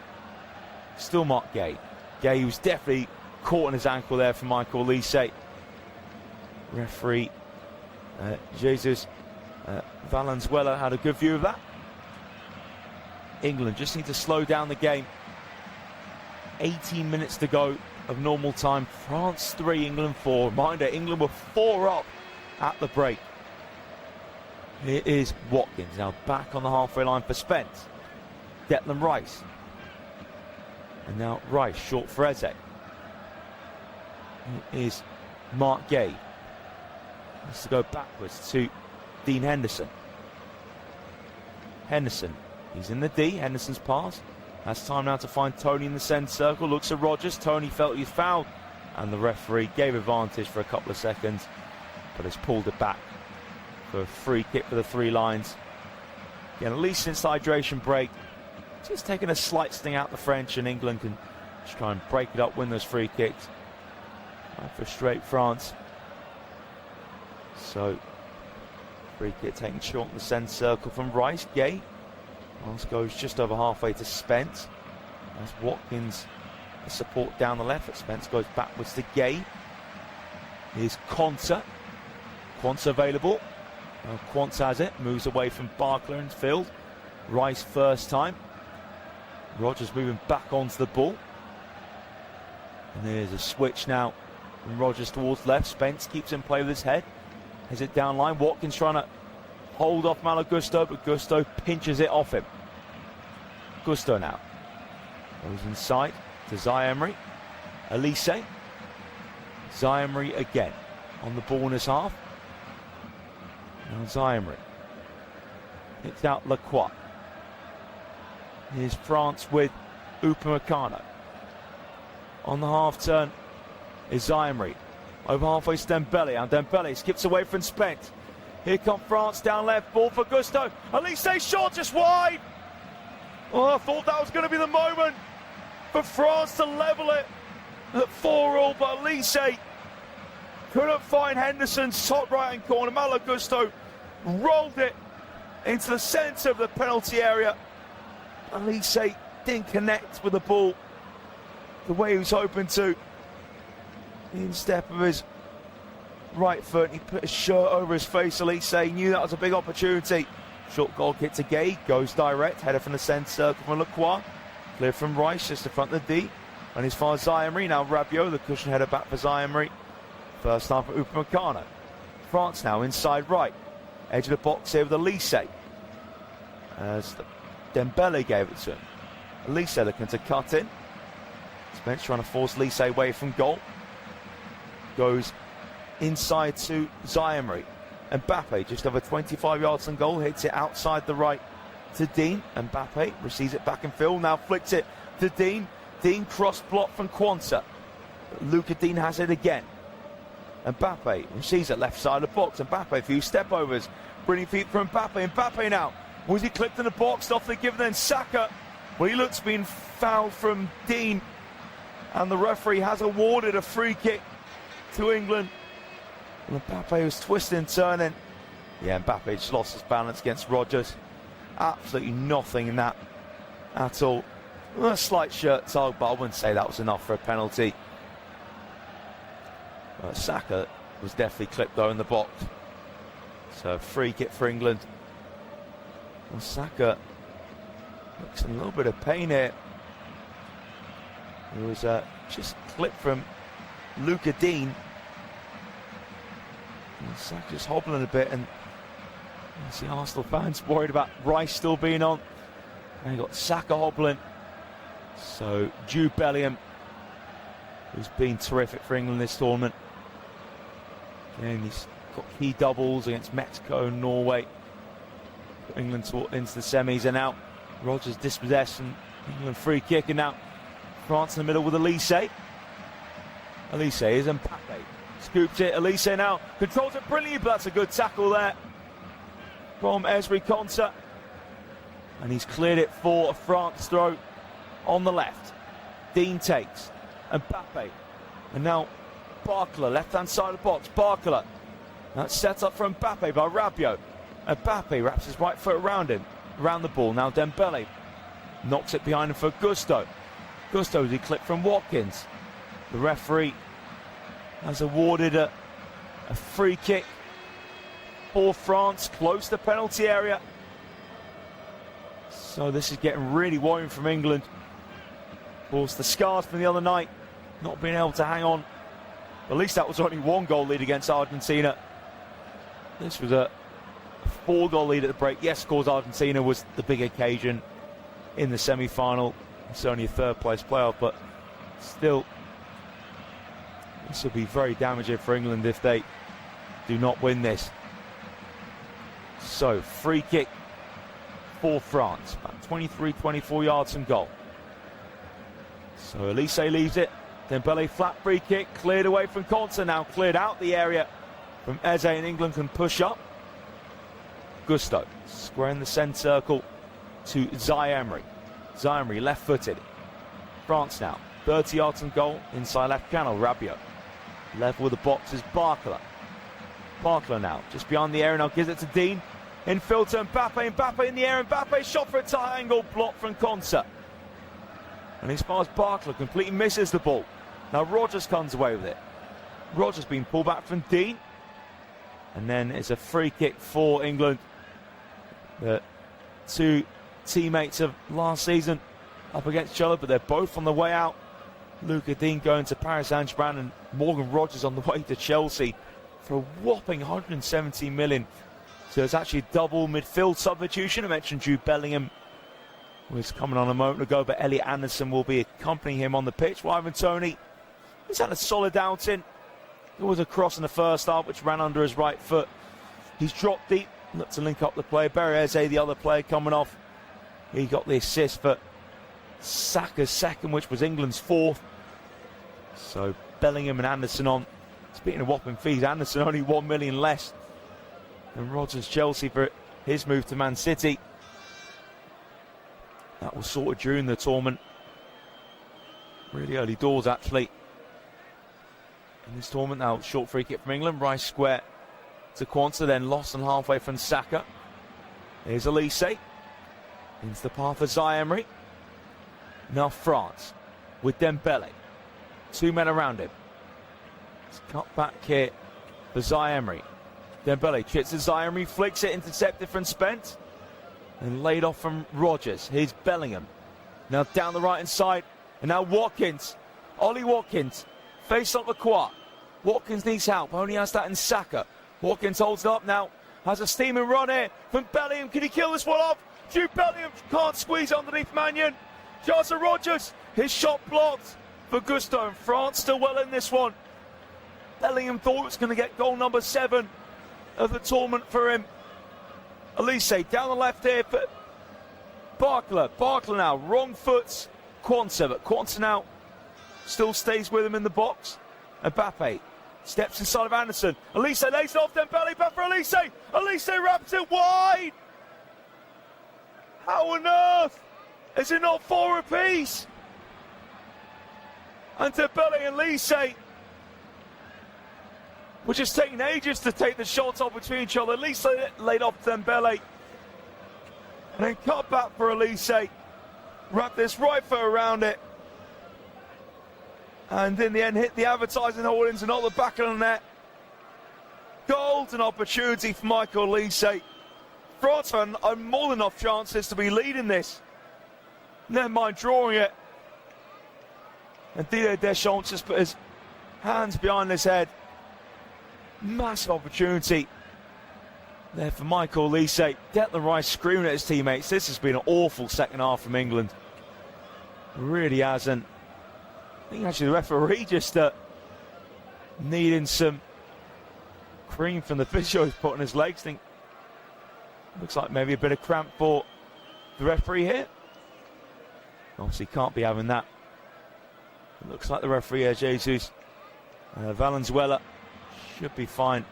Still Mark Gay. Gay was definitely caught on his ankle there from Michael Elise. Referee Jesus Valenzuela had a good view of that. England just need to slow down the game. 18 minutes to go of normal time. France 3, England 4. Reminder, England were 4 up at the break. Here is Watkins now back on the halfway line for Spence. Declan Rice. And now Rice short for Eze. Here is Mark Gay. Has to go backwards to Dean Henderson. Henderson, he's in the D. Henderson's pass. Has time now to find Tony in the centre circle. Looks at Rodgers. Tony felt he was fouled, and the referee gave advantage for a couple of seconds, but has pulled it back for a free kick for the 3 Lions. Again, at least since the hydration break, just taking a slight sting out the French, and England can just try and break it up, win those free kicks. Right, frustrate France. So, free kick taken short in the centre circle from Rice. Gay. Pass goes just over halfway to Spence. As Watkins, the support down the left. Spence goes backwards to Gay. Here's Quanta. Quanta available. Now Quanta has it. Moves away from Barkler in field. Rice first time. Rodgers moving back onto the ball. And there's a switch now from Rodgers towards left. Spence keeps in play with his head. Is it down line? Watkins trying to hold off Malo Gusto, but Gusto pinches it off him. Gusto now. Goes inside to Zaire-Emery. Elise. Zaire-Emery again on the ball in his half. Now Zaire-Emery. It's out Lacroix. Here's France with Upamecano. On the half turn is Zaire-Emery. Over halfway to Dembele, and Dembele skips away from Spence. Here come France down left, ball for Gusto. Elise shot just wide. Oh, I thought that was going to be the moment for France to level it at 4-4, but Elise couldn't find Henderson's top right-hand corner. Malo Gusto rolled it into the centre of the penalty area. Elise didn't connect with the ball the way he was hoping to. Instep of his right foot, he put his shirt over his face. Elise knew that was a big opportunity. Short goal kick to Gay, goes direct, header from the centre circle from Lacroix. Clear from Rice, just in front of the D. And as far as Zaire-Emery, now Rabiot, the cushion header back for Zaire-Emery. First time for Upamecano. France now inside right. Edge of the box here with Elise. As Dembele gave it to him. Elise looking to cut in. Spence trying to force Elise away from goal. Goes inside to Zaire-Emery. Mbappe just over 25 yards from goal, hits it outside the right to Dean. Mbappe receives it back in field, now flicks it to Dean. Dean cross block from Quansah. Luca Dean has it again. Mbappe receives it left side of the box. Mbappe, a few step overs. Brilliant feet from Mbappe. Mbappe now. Was he clipped in the box? Off the given then Saka. Well, he looks being fouled from Dean. And the referee has awarded a free kick to England. Mbappe was twisting and turning. Yeah, Mbappe just lost his balance against Rodgers. Absolutely nothing in that at all. A slight shirt tug, but I wouldn't say that was enough for a penalty. Saka was definitely clipped though in the box. So free kick for England. Well, Saka looks in a little bit of pain here. It was just clipped from Luca Dean. And Saka's hobbling a bit, and you see Arsenal fans worried about Rice still being on. And you got Saka hobbling. So Jude Bellingham, who's been terrific for England this tournament. And he's got key doubles against Mexico and Norway. England into the semis, and now Rodgers dispossessed, and England free kick, and now France in the middle with Elise. Elise is Mbappe. Scoops it, Elise now controls it brilliantly, but that's a good tackle there from Ezri Konsa. And he's cleared it for a France throw on the left. Dean takes Mbappe, and now Barcola, left-hand side of the box. Barcola, that's set up for Mbappe by Rabiot. Mbappe wraps his right foot around him, around the ball. Now Dembele knocks it behind him for Gusto. Gusto is clipped from Watkins. The referee has awarded a free kick for France, close to the penalty area. So this is getting really worrying from England. Of course, the scars from the other night, not being able to hang on. At least that was only one goal lead against Argentina. This was a 4-goal lead at the break. Yes, of course, Argentina was the big occasion in the semi-final. It's only a third-place playoff, but still, this will be very damaging for England if they do not win this. So, free kick for France, about 23-24 yards from goal. So Elise leaves it. Dembele flat free kick, cleared away from Konsa, now cleared out the area from Eze, and England can push up. Gusto squaring the centre circle to Zaire-Emery. Zaire-Emery left-footed. France now 30 yards from goal, inside left channel. Rabiot level with the box is Barcola. Barcola now just behind the area, now gives it to Dean. Infield to Mbappe. Mbappe in the air. Mbappe shot for a tight angle, block from Konsa. And as far as Barcola completely misses the ball. Now Rodgers comes away with it. Rodgers being pulled back from Dean. And then it's a free kick for England. The two teammates of last season up against each other, but they're both on the way out. Luca Dean going to Paris Saint-Germain, and Morgan Rodgers on the way to Chelsea for a whopping 117 million. So it's actually double midfield substitution. I mentioned Jude Bellingham was coming on a moment ago, but Elliot Anderson will be accompanying him on the pitch. While Ivan Toney, he's had a solid outing. There was a cross in the first half which ran under his right foot. He's dropped deep, looked to link up the play. Berriese, the other player coming off. He got the assist for Saka's second, which was England's fourth. So Bellingham and Anderson on. Speaking of whopping fees, Anderson only 1 million less than Rodgers Chelsea for his move to Man City. That was sorted during the tournament. Really early doors, actually. In this tournament now, short free kick from England. Rice square to Quansah, then lost on halfway from Saka. Here's Elise. Into the path of Zaire Emery. Now France with Dembele. 2 men around him. It's cut back here for Zaire Emery. Dembele chips to Zaire Emery, flicks it, intercepted from Spence. And laid off from Rodgers. Here's Bellingham. Now down the right hand side. And now Watkins. Ollie Watkins. Face up Lacroix. Watkins needs help. Only has that in Saka. Watkins holds it up now. Has a steaming run here from Bellingham. Can he kill this one off? Jude Bellingham can't squeeze underneath Mannion. Jason Rodgers. His shot blocked for Gusto. And France still well in this one. Bellingham thought it was going to get goal number 7 of the tournament for him. Elise down the left here for Barkler. Barkler now, wrong foot. Quansah, but Quansah now still stays with him in the box. Mbappe steps inside of Anderson. Elise lays it off Dembele, back for Elise. Elise wraps it wide. How on earth is it not 4 apiece? And Dembele and Elise were just taking ages to take the shots off between each other. Elise laid off Dembele. And then cut back for Elise. Wrap this right foot around it. And in the end hit the advertising hoardings and not the back of the net. Golden opportunity for Michael Elise. France had more than enough chances to be leading this. Never mind drawing it. And Didier Deschamps just put his hands behind his head. Massive opportunity there for Michael Elise. Declan Rice screaming at his teammates. This has been an awful second half from England. Really hasn't. I think actually the referee just needing some cream from the physio he's put on his legs. Think looks like maybe a bit of cramp for the referee here. Obviously can't be having that. It looks like the referee here, Jesus. Valenzuela should be fine.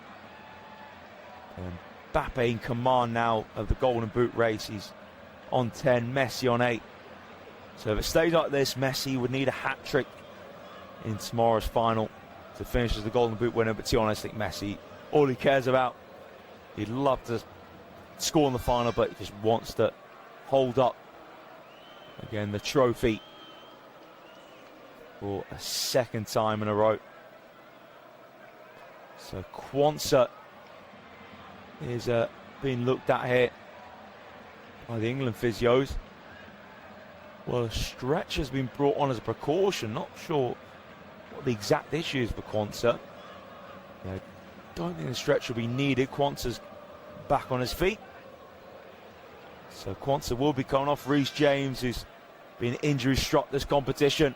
Mbappe in command now of the Golden Boot race. He's on 10, Messi on 8. So if it stays like this, Messi would need a hat-trick in tomorrow's final to finish as the Golden Boot winner. But to be honest, I think Messi, all he cares about, he'd love to score in the final, but he just wants to hold up, again, the trophy for a second time in a row. So Quansah is being looked at here by the England physios. Well, a stretch has been brought on as a precaution. Not sure what the exact issue is for Quansah. I don't think the stretch will be needed. Quansah's back on his feet. So Quansah will be coming off. Reece James, who's been injury struck this competition,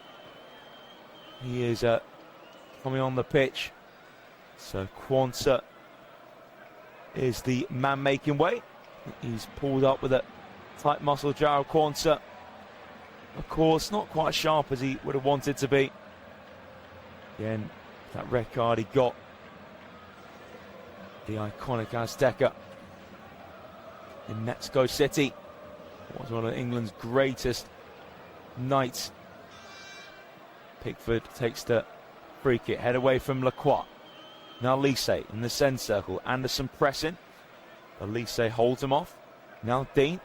he is coming on the pitch. So Quansah is the man making way. He's pulled up with a tight muscle. Jarrell Quansah, of course, not quite as sharp as he would have wanted to be. Again, that red card he got. The iconic Azteca in Mexico City was one of England's greatest nights. Pickford takes the free kick, head away from Lacroix. Now Elise in the centre circle. Anderson pressing. Elise holds him off. Now Dean.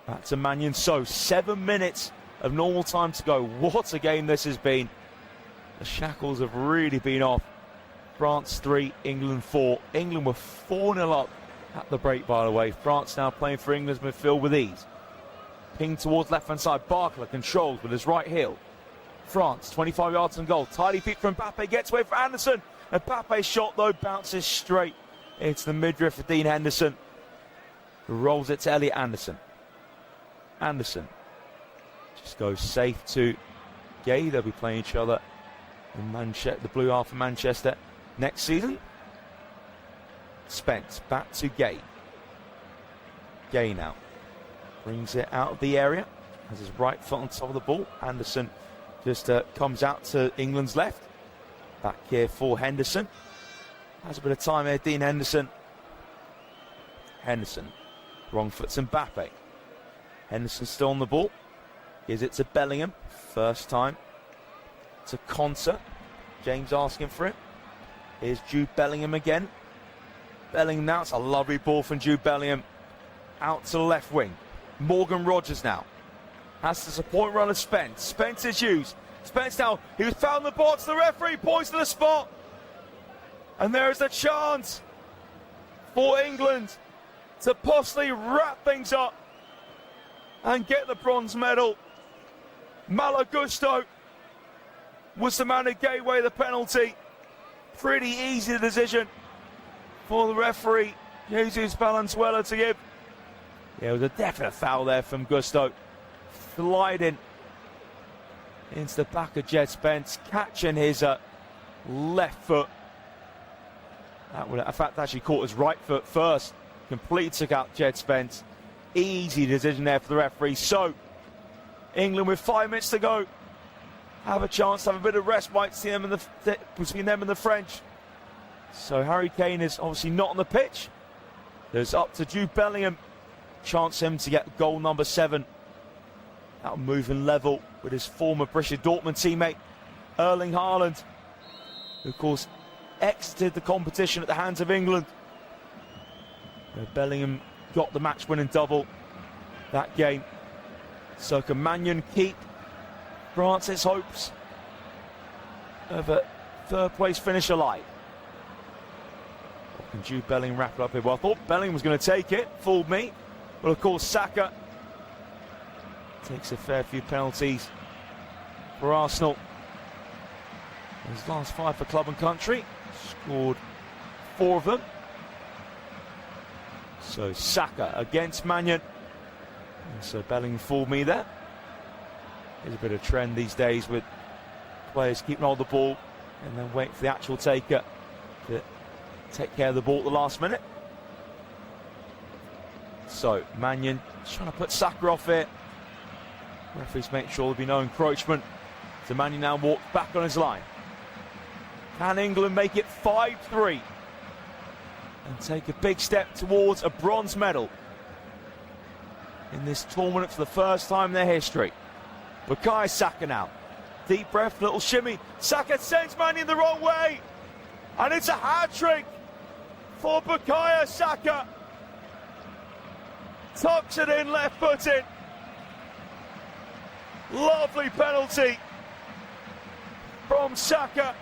Back to Mannion. So 7 minutes of normal time to go. What a game this has been. The shackles have really been off. France 3, England 4. England were 4-0 up at the break, by the way. France now playing for England's midfield with ease. Ping towards left-hand side. Barkler controls with his right heel. France, 25 yards from goal. Tidy feet from Mbappe. Gets away for Anderson. Mbappe's shot, though, bounces straight into the midriff for Dean Henderson, who rolls it to Elliot Anderson. Anderson Just goes safe to Gay. They'll be playing each other in Manchester, the Blue half of Manchester next season. Spence back to Gay. Gay now brings it out of the area. Has his right foot on top of the ball. Anderson just comes out to England's left. Back here for Henderson. Has a bit of time here, Dean Henderson. Henderson. Wrong foot to Mbappe. Henderson still on the ball. Gives it to Bellingham. First time to Konsa. James asking for it. Here's Jude Bellingham again. Bellingham now. It's a lovely ball from Jude Bellingham. Out to the left wing. Morgan Rogers now. Has to support runner Spence. Spence is used. Spence now. He was found in the box. The referee points to the spot. And there is a chance for England to possibly wrap things up and get the bronze medal. Malo Gusto was the man who gave away the penalty. Pretty easy decision for the referee, Jesus Valenzuela, to give. Yeah, it was a definite foul there from Gusto. Sliding into the back of Jed Spence, catching his left foot. That would, in fact, actually caught his right foot first. Completely took out Jed Spence. Easy decision there for the referee. So, England with 5 minutes to go have a chance to have a bit of respite between them and the French. So Harry Kane is obviously not on the pitch. There's up to Jude Bellingham. Chance him to get goal number 7. That'll move in level with his former Borussia Dortmund teammate Erling Haaland, who of course exited the competition at the hands of England. Bellingham got the match-winning double that game. So can Magnan keep France's hopes of a third-place finish alive? Can Jude Bellingham wrap it up here? Well, I thought Bellingham was going to take it. Fooled me. But of course, Saka takes a fair few penalties for Arsenal. His last 5 for club and country. Scored 4 of them. So Saka against Magnan. And so Bellingham fooled me there. There's a bit of trend these days with players keeping hold of the ball and then wait for the actual taker to take care of the ball at the last minute. So Magnan trying to put Saka off here. Referees make sure there'll be no encroachment. So Magnan now walks back on his line. Can England make it 5-3 and take a big step towards a bronze medal in this tournament for the first time in their history? Bukayo Saka now. Deep breath, little shimmy. Saka sends Magnan the wrong way. And it's a hat-trick for Bukayo Saka. Tucks it in, left-footed. Lovely penalty from Saka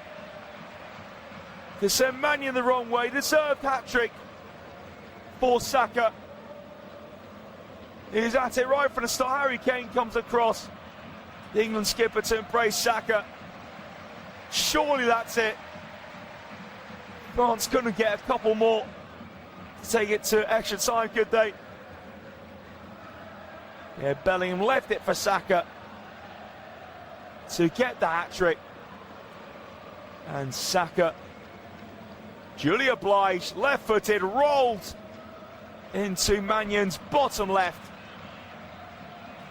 to send Magnan the wrong way. Deserved hat-trick for Saka. He's at it right from the start. Harry Kane comes across. The England skipper to embrace Saka. Surely that's it. France couldn't get a couple more to take it to extra time, could they? Yeah, Bellingham left it for Saka to get the hat-trick. And Saka, duly obliged, left-footed, rolled into Magnan's bottom left.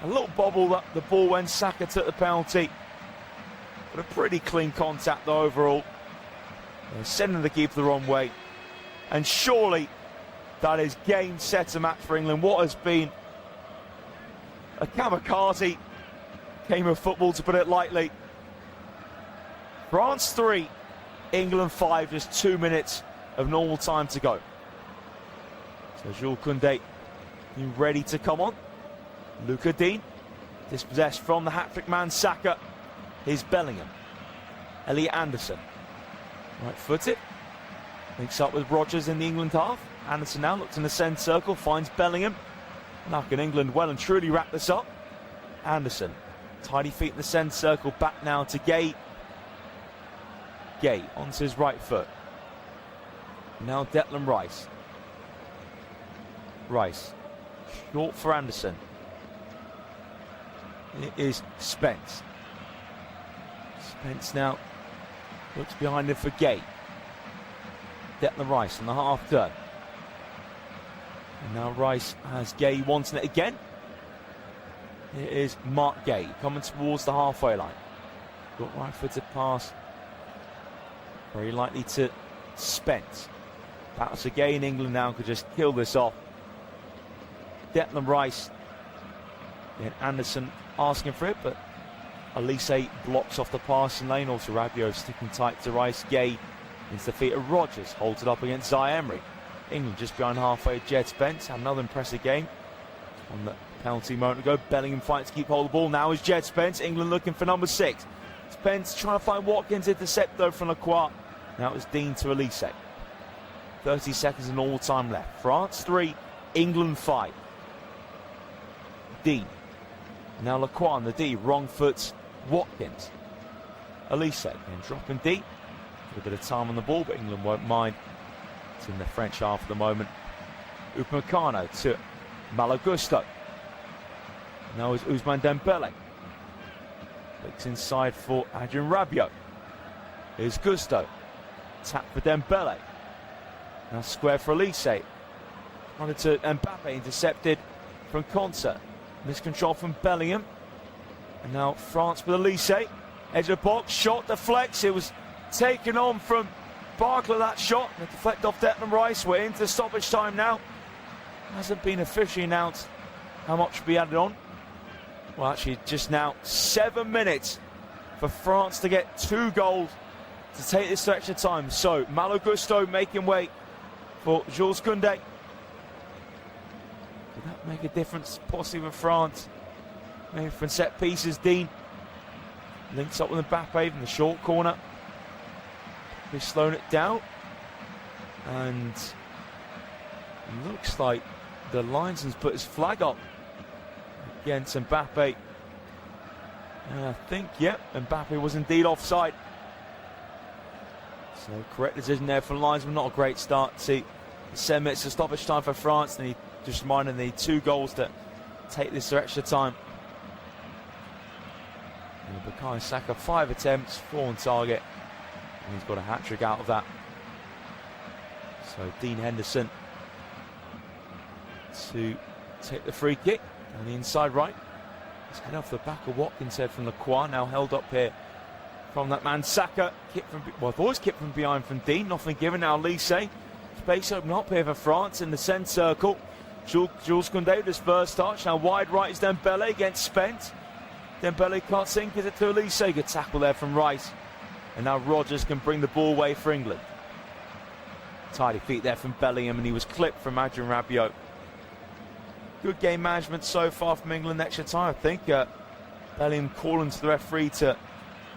A little bobble up the ball when Saka took the penalty. But a pretty clean contact though overall. Sending the keeper the wrong way. And surely that is game, set, and match for England. What has been a kamikaze game of football, to put it lightly. France 3, England 5, just 2 minutes of normal time to go. So Jules Koundé ready to come on. Luca Dean dispossessed from the hat-trick man Saka. Here's Bellingham. Elliot Anderson, right-footed, links up with Rogers in the England half. Anderson now looks in the centre circle, finds Bellingham. Now can England well and truly wrap this up? Anderson, tidy feet in the centre circle, back now to Gay. Gay onto his right foot. Now Declan Rice. Rice, short for Anderson. It is Spence. Spence now looks behind him for Gay. Declan Rice on the half turn. And now Rice has Gay wanting it again. It is Mark Gay coming towards the halfway line. Got right footed pass. Very likely to Spence. That's a Gay in England now, could just kill this off. Declan Rice. And Anderson asking for it, but Elise blocks off the passing lane. Also Rabiot sticking tight to Rice. Gay into the feet of Rogers. Holds it up against Zai Emery. England just behind halfway. Jed Spence had another impressive game. On the penalty a moment ago, Bellingham fighting to keep hold of the ball. Now is Jed Spence. England looking for number 6. Spence trying to find Watkins. Intercept though from Lacroix. Now it's Dean to Elise. 30 seconds and all time left. France 3, England 5. Dean. Now Lacroix on the D. Wrong foot. Watkins. Elise then dropping D. A bit of time on the ball, but England won't mind. It's in the French half at the moment. Upamecano to Malo Gusto. Now is Ousmane Dembele. Looks inside for Adrien Rabiot. Here's Gusto. Tap for Dembele. Now square for Elise. Wanted to Mbappe, intercepted from Concert. Miscontrol from Bellingham. And now France with Elise. Edge of box, shot deflects. It was taken on from Barkler, that shot. And deflect off Declan Rice. We're into stoppage time now. Hasn't been officially announced how much will be added on. Well, actually, just now 7 minutes for France to get 2 goals to take this to extra time. So Malo Gusto making way for Jules Koundé. Could that make a difference possibly with France? Maybe from set pieces. Dean links up with Mbappe in the short corner. He's slowing it down. And looks like the linesman's put his flag up against Mbappe. And I think, yep, Mbappe was indeed offside. So correct decision there from the linesman. Not a great start to 7 minutes of stoppage time for France. And he just reminded they need 2 goals to take this to extra time. And Bukayo Saka, 5 attempts, 4 on target. And he's got a hat-trick out of that. So Dean Henderson to take the free kick on the inside right. It's head off the back of Watkins' head from Lacroix, now held up here from that man Saka. Kick from, well, always kick from behind from Dean, nothing given. Now Elise, space open up here for France in the centre circle. Jules Koundé with his first touch. Now wide right is Dembele against Spence. Dembele can't sink, is it to Elise? Good tackle there from Rice. And now Rogers can bring the ball away for England. Tidy feet there from Bellingham, and he was clipped from Adrien Rabiot. Good game management so far from England. Extra time, I think. Bellingham calling to the referee to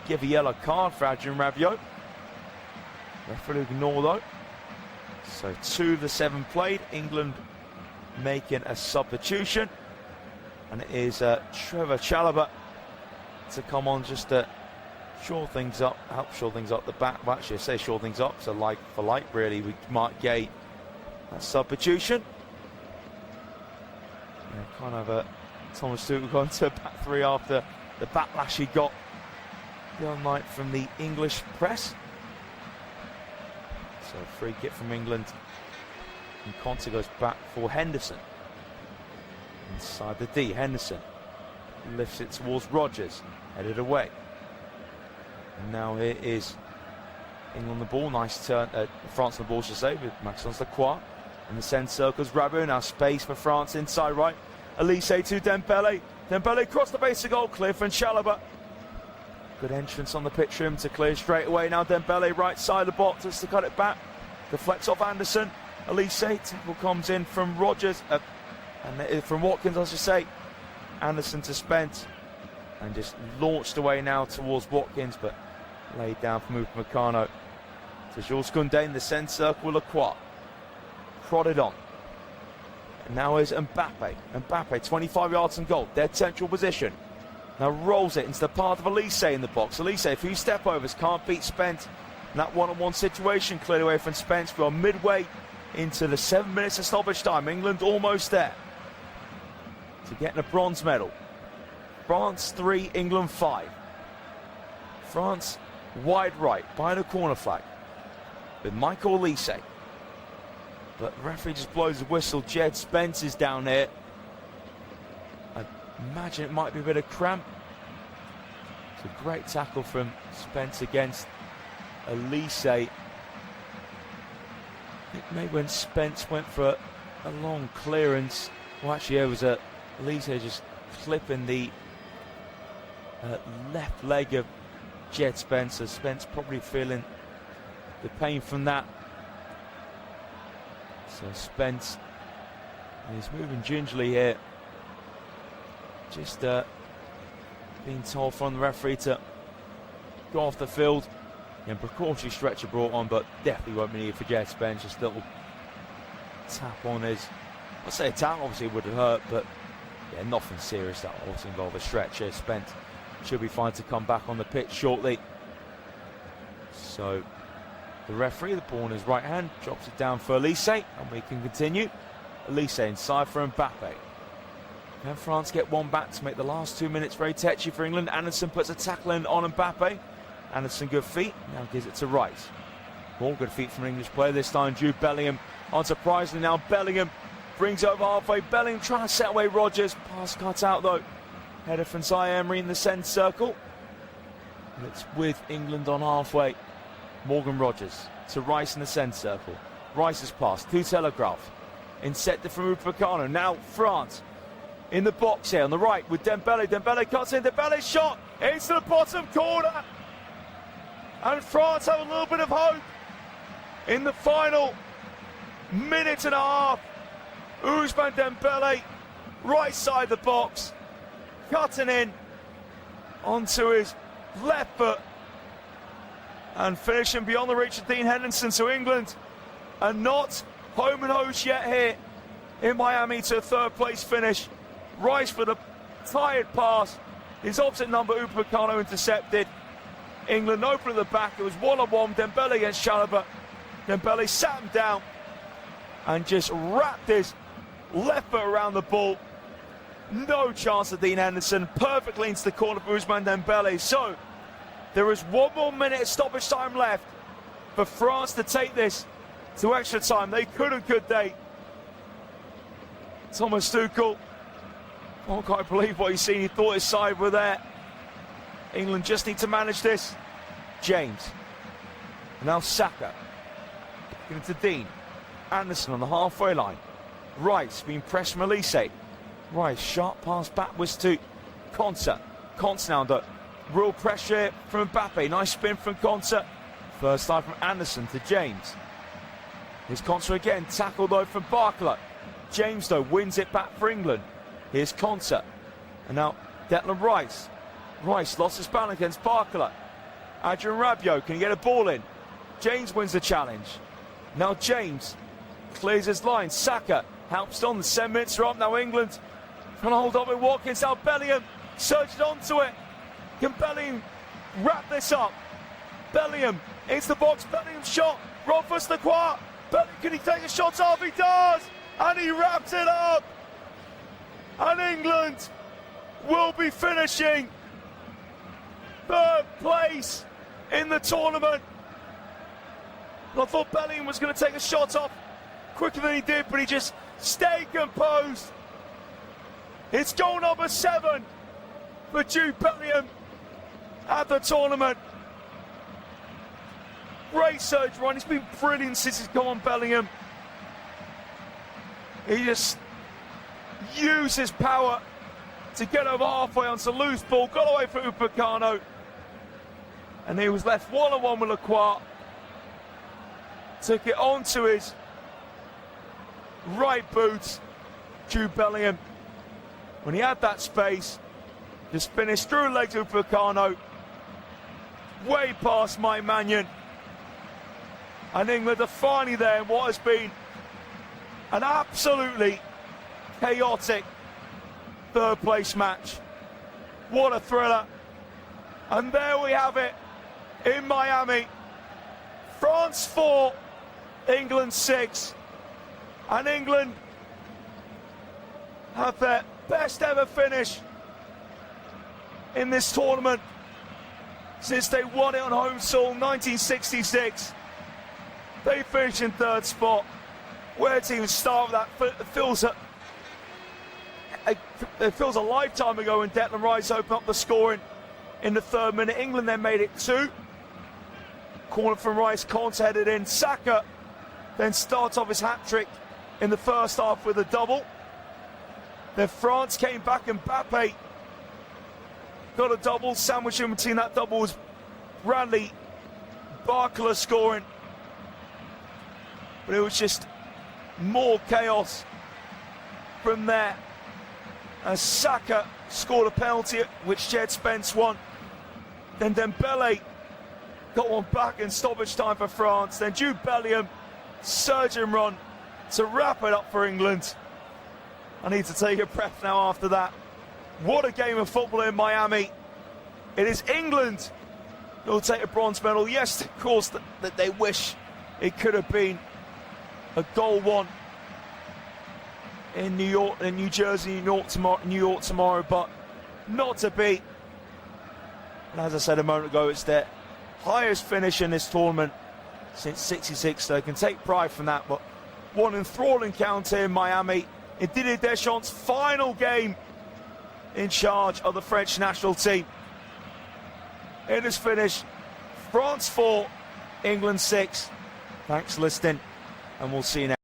give a yellow card for Adrien Rabiot. Referee ignore though. So 2 of the 7 played. England making a substitution. And it is Trevor Chalobah to come on just to shore things up, help shore things up the back. Well, actually, I say shore things up, so like for like, really, with Mark Gay. That substitution. Yeah, kind of Thomas Tuchel gone to back 3 after the backlash he got the other night from the English press. So free kick from England. And Conte goes back for Henderson. Inside the D, Henderson lifts it towards Rogers, headed away. And now here is England on the ball, nice turn, France on the ball, should say, with Maxence Lacroix. In the centre circles, Rabiot, now space for France inside right. Elise to Dembele. Dembele across the base of goal, clear from Chalobah. Good entrance on the pitch for him to clear straight away. Now Dembele right side of the box, just to cut it back. Deflects off Anderson. Elise, tackle comes in from Rogers, and from Watkins, I should say. Anderson to Spence, and just launched away now towards Watkins, but laid down from Upamecano to Jules Koundé in the centre circle. Lacroix prodded on. And now is Mbappe. Mbappe, 25 yards from goal, dead central position. Now rolls it into the path of Elise in the box. Elise, a few step overs, can't beat Spence. And that one-on-one situation cleared away from Spence. We are midway into the 7 minutes of stoppage time. England almost there to getting a bronze medal. France 3, England 5. France wide right by the corner flag with Michael Olise. But the referee just blows the whistle. Jed Spence is down here. I imagine it might be a bit of cramp. It's a great tackle from Spence against Olise. I think maybe when Spence went for a long clearance. Well, actually, it was Olise just clipping the left leg of Jed Spence. Spence probably feeling the pain from that. So Spence is moving gingerly here. Just being told from the referee to go off the field. And precautionary stretcher brought on, but definitely won't be needed for Jed Spence. Just a little tap on his. I'd say a tap obviously would have hurt, but yeah, nothing serious. That will also involve a stretcher. Spence should be fine to come back on the pitch shortly. So the referee, the ball in his right hand, drops it down for Olise, and we can continue. Olise inside for Mbappe. Can France get one back to make the last 2 minutes very tetchy for England? Anderson puts a tackle in on Mbappe. Anderson, good feet, now gives it to Rice. More good feet from an English player, this time Jude Bellingham. Unsurprisingly now, Bellingham brings over halfway. Bellingham trying to set away Rodgers. Pass cut out though. Header from Zaire Emery in the centre circle. And it's with England on halfway. Morgan Rodgers to Rice in the centre circle. Rice's pass to Telegraph. Incepted from Upamecano. Now France in the box here on the right with Dembele. Dembele cuts in. Dembele's shot into the bottom corner. And France have a little bit of hope in the final minute and a half. Ousmane Dembele, right side the box, cutting in onto his left foot and finishing beyond the reach of Dean Henderson. So England are not home and host yet here in Miami to a third place finish. Rice for the tired pass. His opposite number, Upamecano, intercepted. England open at the back. It was one-on-one. Dembele against Chalobah. Dembele sat him down and just wrapped his left foot around the ball. No chance of Dean Henderson. Perfectly into the corner for Ousmane Dembele. So there is 1 more minute of stoppage time left for France to take this to extra time. They couldn't, could they? Thomas Tuchel can't quite believe what he's seen. He thought his side were there. England just need to manage this. James. Now Saka. Giving it to Dean. Anderson on the halfway line. Rice being pressed from Olise. Rice, sharp pass backwards to Konsa. Konsa now under real pressure from Mbappe. Nice spin from Konsa. First time from Anderson to James. Here's Konsa again. Tackled though from Barcola. James though wins it back for England. Here's Konsa. And now Declan Rice. Rice lost his balance against Barcola. Adrian Rabiot, can he get a ball in? James wins the challenge. Now James clears his line. Saka helps on. The 7 minutes are up. Now England trying to hold on with Watkins. Now Bellingham surged onto it. Can Bellingham wrap this up? Bellingham into the box. Bellingham shot. Rodfus the Croix. Bellingham, can he take a shot off? He does! And he wraps it up! And England will be finishing third place in the tournament. And I thought Bellingham was going to take a shot off quicker than he did, but he just stayed composed. It's goal number 7 for Jude Bellingham at the tournament. Great surge run. He's been brilliant since he's gone, Bellingham. He just used his power to get over halfway onto loose ball, got away from Upamecano, and he was left one-on-one with Lacroix. Took it onto his right boot, Jude Bellingham. When he had that space, just finished through legs of Upamecano, way past Mike Mannion. And England are finally there in what has been an absolutely chaotic third place match. What a thriller. And there we have it in Miami. France 4, England 6. And England have their best ever finish in this tournament since they won it on home soil 1966. They finished in third spot. Where to even start with that? It feels a lifetime ago when Declan Rice opened up the scoring in the 3rd minute. England then made it 2. Corner from Rice, Conte headed in. Saka then starts off his hat-trick in the first half with a double. Then France came back and Mbappe got a double. Sandwiched in between that double was Bradley Barcola scoring. But it was just more chaos from there as Saka scored a penalty which Jed Spence won. Then Dembele got one back in stoppage time for France. Then Jude Bellingham, surging run to wrap it up for England. I need to take a breath now after that. What a game of football in Miami. It is England who will take a bronze medal. Yes, of course, that they wish it could have been a goal one in New York, in New Jersey, New York tomorrow, but not to be. And as I said a moment ago, it's their highest finish in this tournament since '66. So they can take pride from that. But one enthralling encounter in Miami in Didier Deschamps' final game in charge of the French national team. It is finished. France 4, England 6. Thanks for listening, and we'll see you next.